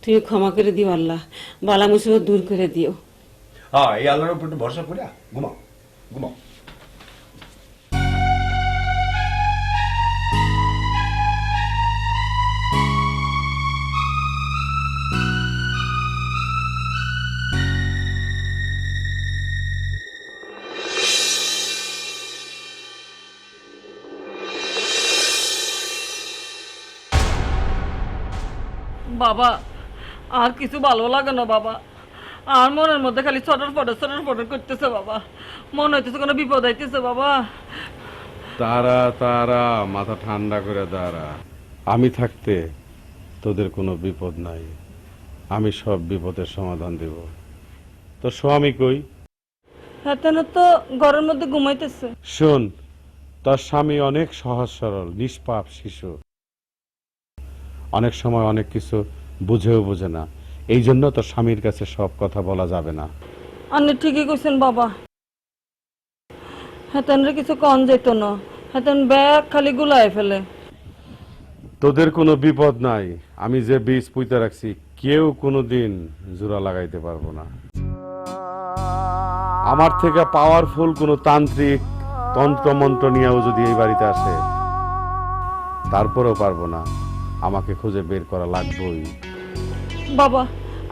তুমি ক্ষমা করে দিও আল্লাহ বালা মুসিবত দূর করে দিও হ্যাঁ এই আল্লাহর উপর একটু ভরসা করে ঘুমাও ঘুমাও বাবা আর কিছু ভালো লাগে না বাবা আর মনের মধ্যে খালি ছটর ফটর করতেছে বাবা মনে হইতেছে কোনো বিপদ আইতেছে বাবা তারা তারা মাথা ঠান্ডা করে দাঁড়া আমি থাকতে তোদের কোনো বিপদ নাই আমি সব বিপদের সমাধান দেব তোর স্বামী কই হাতে না তো ঘরের মধ্যে ঘুমাইতেছে শোন তোর স্বামী অনেক সহজ সরল নিষ্পাপ শিশু অনেক সময় অনেক কিছু বুঝেও বোঝে না এই জন্য তোর স্বামীর কাছে সব কথা বলা যাবে না আপনি ঠিকই কইছেন বাবা হাতেনরে কিছু কম যেত না হাতেন ব্যাগ খালি গুলাই ফেলে তোদের কোনো বিপদ নাই আমি যে বীজ পুঁতে রাখছি কেউ কোনোদিন জোড়া লাগাইতে পারবো না আমার থেকে পাওয়ারফুল কোনো তান্ত্রিক তন্ত্রমন্ত্র নিয়েও যদি এই বাড়িতে আসে তারপরেও পারবো না আমাকে খুঁজে বের করা লাগবেই বাবা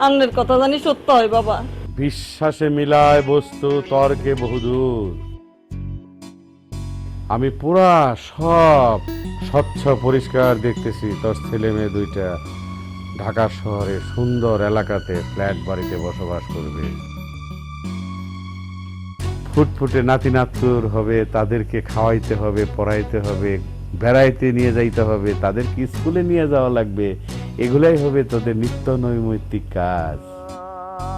আন্নের কথা জানি সত্য হয় বাবা বিশ্বাসে মিলায় বস্তু তর্কে বহুদূর আমি পুরা সব স্বচ্ছ পরিষ্কার দেখতেছি তোর ছেলে মেয়ে দুইটা ঢাকা শহরে সুন্দর এলাকাতে ফ্ল্যাট বাড়িতে বসবাস করবে ফুটফুটে নাতি নাতুর হবে তাদেরকে খাওয়াইতে হবে পড়াইতে হবে বেড়াইতে নিয়ে যাইতে হবে তাদেরকে স্কুলে নিয়ে যাওয়া লাগবে এগুলাই হবে তোদের নিত্য নৈমিত্তিক কাজ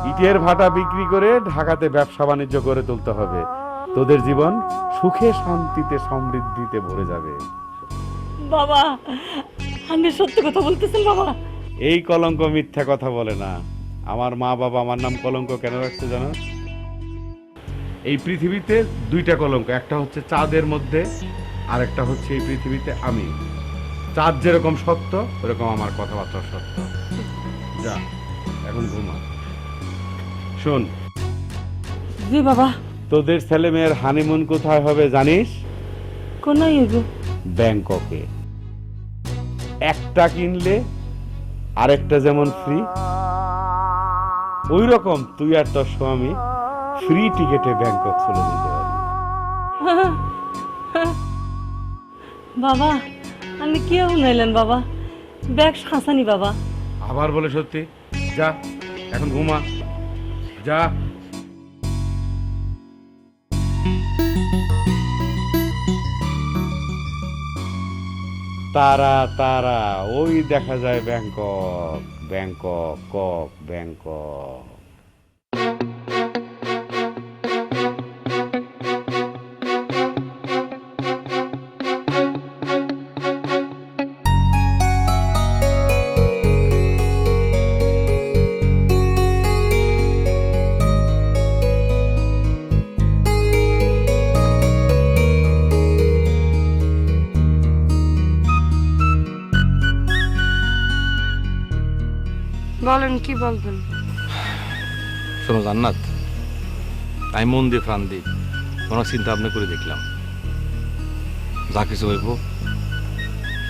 ইটের ভাটা বিক্রি করে ঢাকাতে ব্যবসা বাণিজ্য করে তুলতে হবে তোদের জীবন সুখে শান্তিতে সমৃদ্ধিতে ভরে যাবে বাবা আপনি সত্যি কথা বলতেছেন বাবা এই কলঙ্ক মিথ্যা কথা বলে না আমার মা বাবা আমার নাম কলঙ্ক কেন রাখছে জানো এই পৃথিবীতে দুইটা কলঙ্ক একটা হচ্ছে চাঁদের মধ্যে আর একটা হচ্ছে এই পৃথিবীতে আমি চাঁদ যেরকম সত্য ওরকম আমার কথাবার্তা সত্য যা এখন ঘুমা শোন জি বাবা তোদের ছেলে মেয়ের হানিমুন কোথায় হবে জানিস কোনায় হইব ব্যাংককে একটা কিনলে আরেকটা যেমন ফ্রি ওই রকম তুই আর তোর স্বামী ফ্রি টিকেটে ব্যাংকক চলে যেতে পারবি বাবা আপনি কি শুনাইলেন বাবা ব্যাগ হাসানি বাবা আবার বলে সত্যি যা এখন ঘুমা যা তারা তারা ওই দেখা যায় ব্যাংকক ব্যাংকক কক ব্যাংকক বলেন কি বলবেন? শোনো জান্নাত, আমি মন দিয়ে প্রাণ দিই অনেক চিন্তা ভাবনা করে দেখলাম, যা কিছু হইব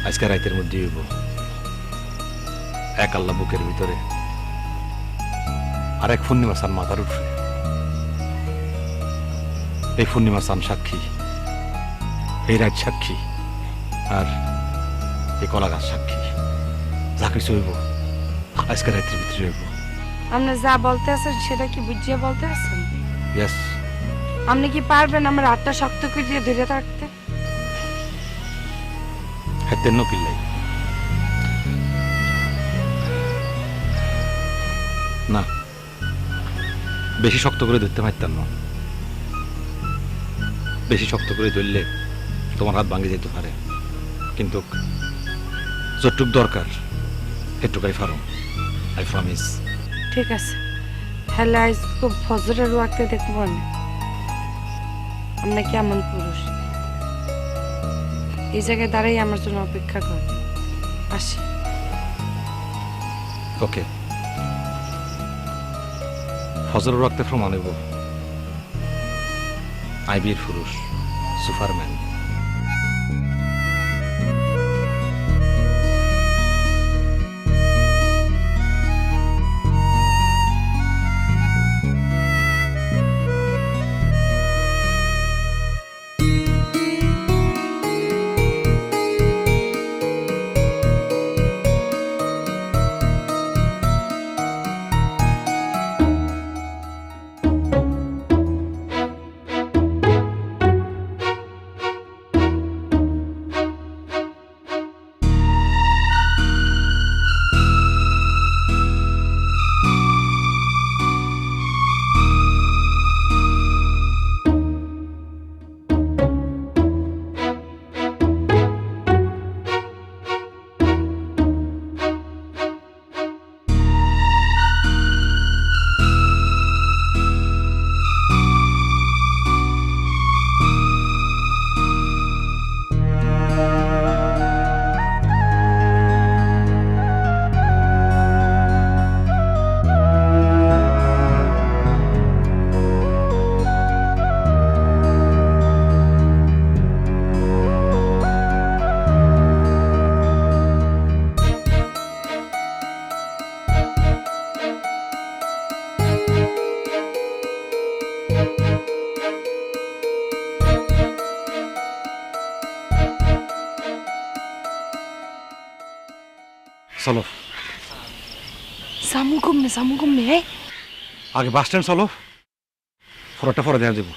আজকে রাতের মধ্যে হইব। এক আল্লাহ বুকের ভিতরে আর এক পূর্ণিমা চান মাথার উপরে। এই পূর্ণিমা চান সাক্ষী, এই রাত সাক্ষী, আর এই কলা গাছ সাক্ষী। যা কিছু হইব আজকে রাতের ভিতরে হইব। আপনি যা বলতে আছেন সেটা কি বুঝিয়ে বলতে আছেন? ইয়েস। আপনি কি পারবেন আমার হাতটা শক্ত করে দিয়ে ধরে থাকতে? হাতের নকিল্লাই না, বেশি শক্ত করে ধরতে পারতাম না। বেশি শক্ত করে ধরলে তোমার হাত ভাঙে যেতে পারে, কিন্তু যতটুক দরকার এটুকাই পারো। I promise. ঠিক আছে, হ্যালো আইজ খুব ফজরের ওয়াক্তে দেখবো না আপনি কেমন পুরুষ। এই জায়গায় দাঁড়াই আমার জন্য অপেক্ষা কর। আসি। ওকে, ফজরের রক্তে প্রমাণ হইব আইবির পুরুষ, সুপারম্যান। চলো সামু ঘুমনে হে। আগে বাস স্ট্যান্ড চলো, ফরটা ফরা দেওয়া যাবো।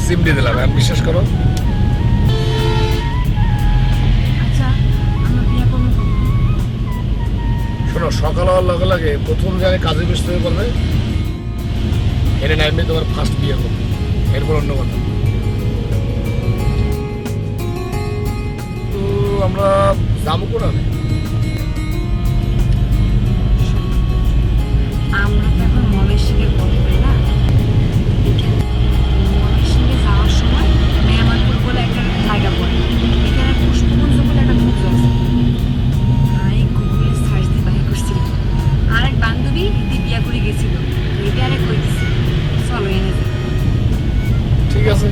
সিম দিয়ে দিলাম, বিশ্বাস করো। শোনো, সকাল হওয়ার লগে লগে প্রথম জায়গায় কাজে ব্যস্ত হয়ে পড়বে, এনে নাইমে তোমার ফার্স্ট বিয়ে করবে, এরপর অন্য কথা। তো আমরা যাবো কোন আমরা তো এখন মলেশিয়ার পথে না, মলেশিয়া যাওয়ার সময় মেয়ামারপুর বলে একটা জায়গা পড়ে, এখানে পুষ্পকুঞ্জ বলে একটা কুঞ্জ আছে। আমি গুগলে সার্চ দিয়ে বাহির করছিলাম, আর এক বান্ধবী হিন্দি বিয়া করে গেছিল, এটা আরেক কইতেছি। চলো এনে ঠিক আছে।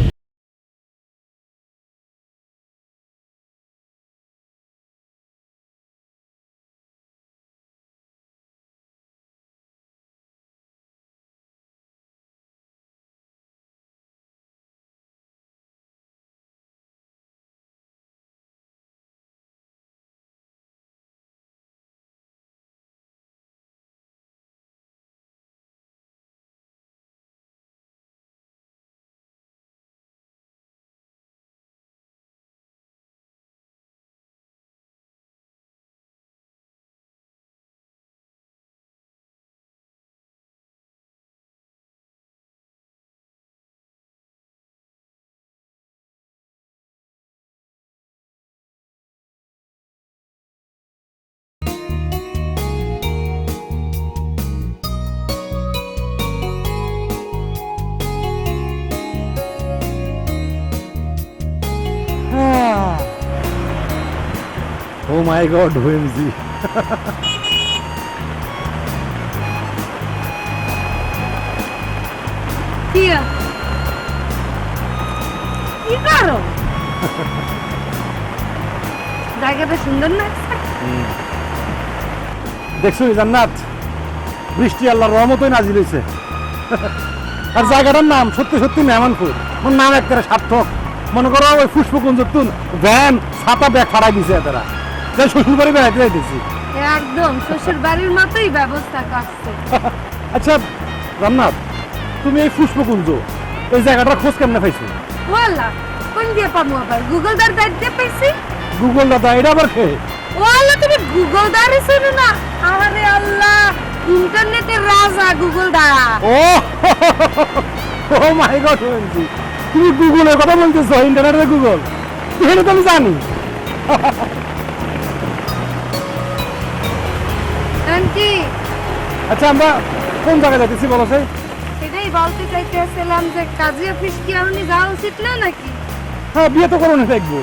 মাই গড ওএমজি। কি করো? জায়গাটা সুন্দর না? দেখছো জান্নাত, বৃষ্টি আল্লাহর রহমতই নাজিল হয়েছে। আর জায়গাটার নাম সত্যি সত্যি মেহমানপুর। আমার নাম একটা সার্থক। মনে করো ওই পুষ্পকুঞ্জ ভ্যান ছাতা ব্যাগ ফাড়াই দিছে এরা, তাই শ্বশুর বাড়ি বেড়াইতে যাইতেছি। একদম শ্বশুর বাড়ির মতোই ব্যবস্থা করছে। আচ্ছা জান্নাত, তুমি এই পুষ্পকুঞ্জ এই জায়গাটার খোঁজ কেমনে পাইছো? ওয়াল্লা কোন দিয়ে পাবো আবার? গুগল দার দাঁড়িয়ে পাইছি। গুগল দাদা এটা আবার খেয়ে? ওয়াল্লা তুমি গুগল দারে শোনো না? আরে আল্লাহ, ইন্টারনেটের রাজা গুগল দা। ও ও মাই গড ওএমজি, তুমি গুগলের কথা বলতেছো? ইন্টারনেটের গুগল? এটা তো আমি জানি। আন্টি আচ্ছা আমরা কোন জায়গায় যাইতেছি বলো সে? এটাই বলতে চাইতেছিলাম যে কাজী অফিস কি এমনি যাওয়া উচিত না নাকি? হ্যাঁ, বিয়ে তো করো না দেখবো।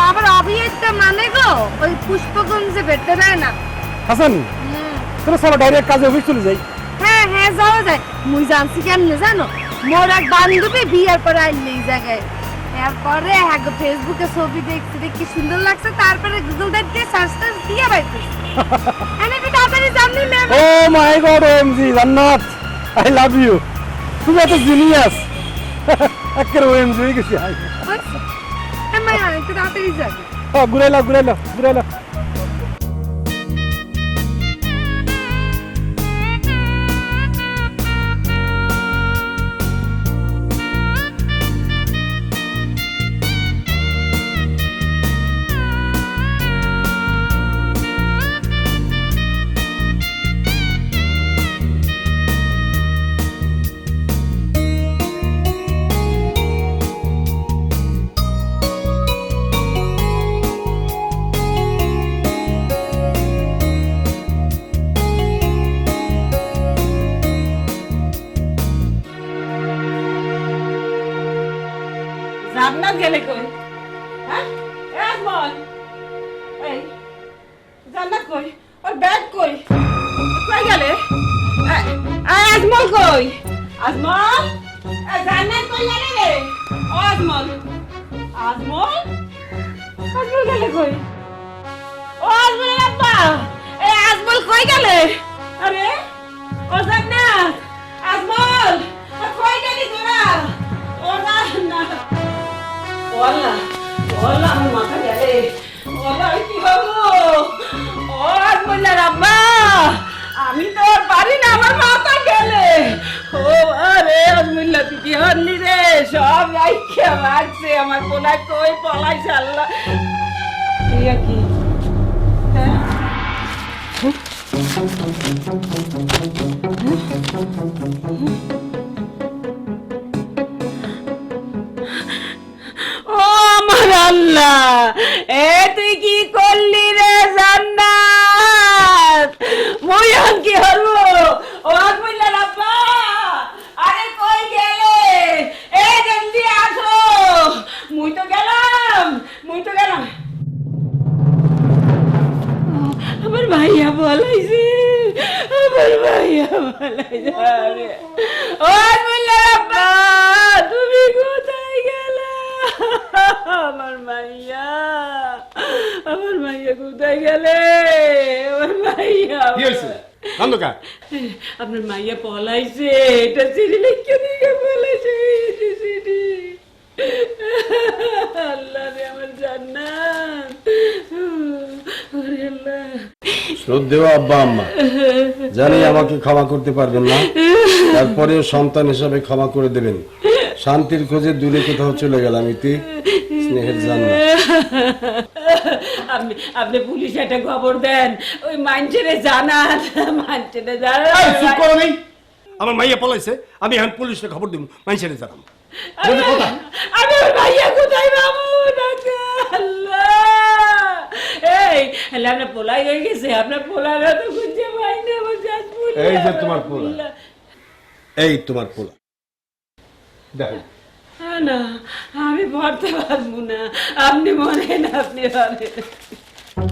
আবার অবিয়েটা মানে গো ওই পুষ্পগঞ্জে বেরতে দেয় না। হাসান তোরা চলো ডাইরেক্ট কাজে অফিস চলে যাই। হ্যাঁ হ্যাঁ যাওয়া যায়। মুই জানছি কেমনে জানো? মোর এক বান্ধবী বিয়ের পরে আইলে এই জায়গায়, এরপরে হ্যাঁ ফেসবুকে ছবি দেখছি, দেখি সুন্দর লাগছে, তারপরে গুগল দিয়ে সার্চ টার্চ দিয়ে পাইতেছি। আমি তাড়াতাড়ি জানি না। ও মাই গড ওএমজি জান্নাত, আই লাভ ইউ। তুমি এত জিনিয়াস, একেবারে ওএমজি হয়ে গেছি। হ্যাঁ একটু তাড়াতাড়ি যাবি। ঘুরাইলা ঘুরাইলা ঘুরাইলা। জান্নাত গেলে কই? হ্যাঁ আজমল, এই জান্নাত কই? ওর ব্যাগ কই? কই গেলে? আজমল কই? আজমল, জান্নাত কই গেলে রে? ও আজমল, আজমল, আজমল গেলে কই? ও আজমল আব্বা, এই আজমল কই গেলে? আরে ও জান্নাত, আজমল কই গেলি তোরা? ও না ওয়াল্লা ওয়াল্লা আমার মাথা গেলে, ওয়াল্লা কি বাবু, ও আজমুল্লার আব্বা, আমি তো আর পারি না, আমার মাথা গেলে। ও আরে আজমুল্লা তুই কি হলি রে? সব রাইখা মারছে আমার পোলা, কই পলাইছে আল্লাহ। কি হ্যাঁ ও আমার আল্লাহ, এ তুই কি করলি রে জান্নাত? মুই এখন কি হলো? ও আজমুল্লাহ আব্বা, আরে কই গেলে? এ জলদি আসো, মুই তো গেলাম। আমার ভাইয়া বলাইছে, আমার ভাইয়া বলাইছে। ও আজমুল্লাহ আব্বা, তুমি কোথায় গেলা? আমার মাইয়া কোথায় গেলে? আমার মাইয়া আপনার মাইয়া পলাইছে, এটা চিঠি লিখে দিয়ে পলাইছে। আল্লাহ রে আমার জান্নাত, ওরে আল্লাহ। শ্রদ্ধেয় আব্বা আম্মা, জানি আমাকে ক্ষমা করতে পারবেন না, তারপরেও সন্তান হিসাবে ক্ষমা করে দেবেন। শান্তির খোঁজে দূরে কোথাও চলে গেলাম, ইতি স্নেহের জান্নাত। আপনি পুলিশ একটা খবর দেন, ওই মানছেরে জানান, মানছেরে জানান। আমার মাইয়া পলাইছে, আমি এখন পুলিশে খবর দিব, মানুষের জানাম। আমার ভাইয়া কোথায় বাবু? এই আপনার পোলাই হয়ে গেছে, আপনার পোলারা তো খুঁজে পাই না। এই যে তোমার পোলা, এই তোমার পোলা দেখো। না আমি পড়তে পারবো না, আপনি বলেন, আপনি বলেন। কি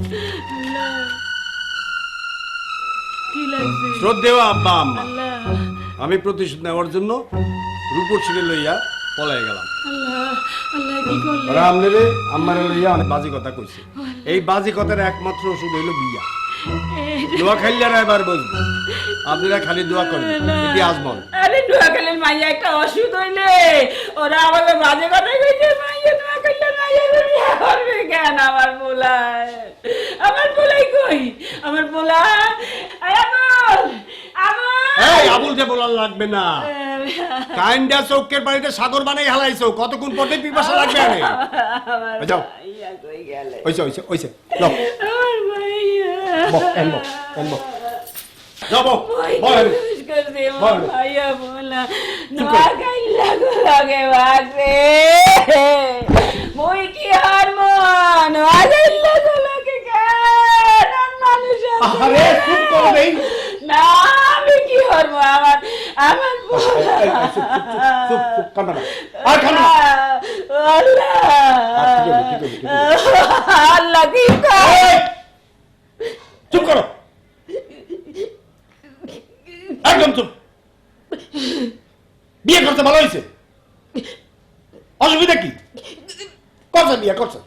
লাগছে শ্রদ্ধেয় আব্বা আম্মা, আমি প্রতিশোধ নেওয়ার জন্য রূপসীরে লইয়া পলাই গেলাম। আল্লাহ আল্লাহ কি করলে ওরা আমনেরে আম্মারে লইয়া অনেক বাজে কথা কইছে। এই বাজে কথার একমাত্র ওষুধ হইল বিয়া। দোয়া খাইলে এবার বসবো, আপনারা খালি দোয়া করবেন। এটি আজমল। আরে নোয়াখালীর মাইয়া একটা অসুখ হইলে ওরা আমাকে বাজে কথা কইছে, মাইয়া নোয়াখালীর মাইয়া বিয়া করবে কেন? আমার পোলাই কই? আমার পোলা এই আবুল যে বলার লাগবে না, কাইন্ডা চৌকের বাড়িতে সাগর বানাই হালাইছো, কতক্ষণ পরে পিপাসা লাগবে আরে। যাও ওইছে ওইছে ওইছে যাও বক এনবো এনবো যাও বক বল বল মাইয়া পোলা নোয়াখালীর লাগে বাজে মই কি আর মন নোয়াখালীর লাগে কেন মানুষ আরে চুপ করো নেই না আমি কি করবো? আমার আমার চুপ চুপ কান্না না আর কান্না আল্লাহ আল্লাহ কি চুপ করো একদম চুপ। বিয়ে করতে ভালো হয়েছে, অসুবিধা কি? করছে বিয়ে করছে,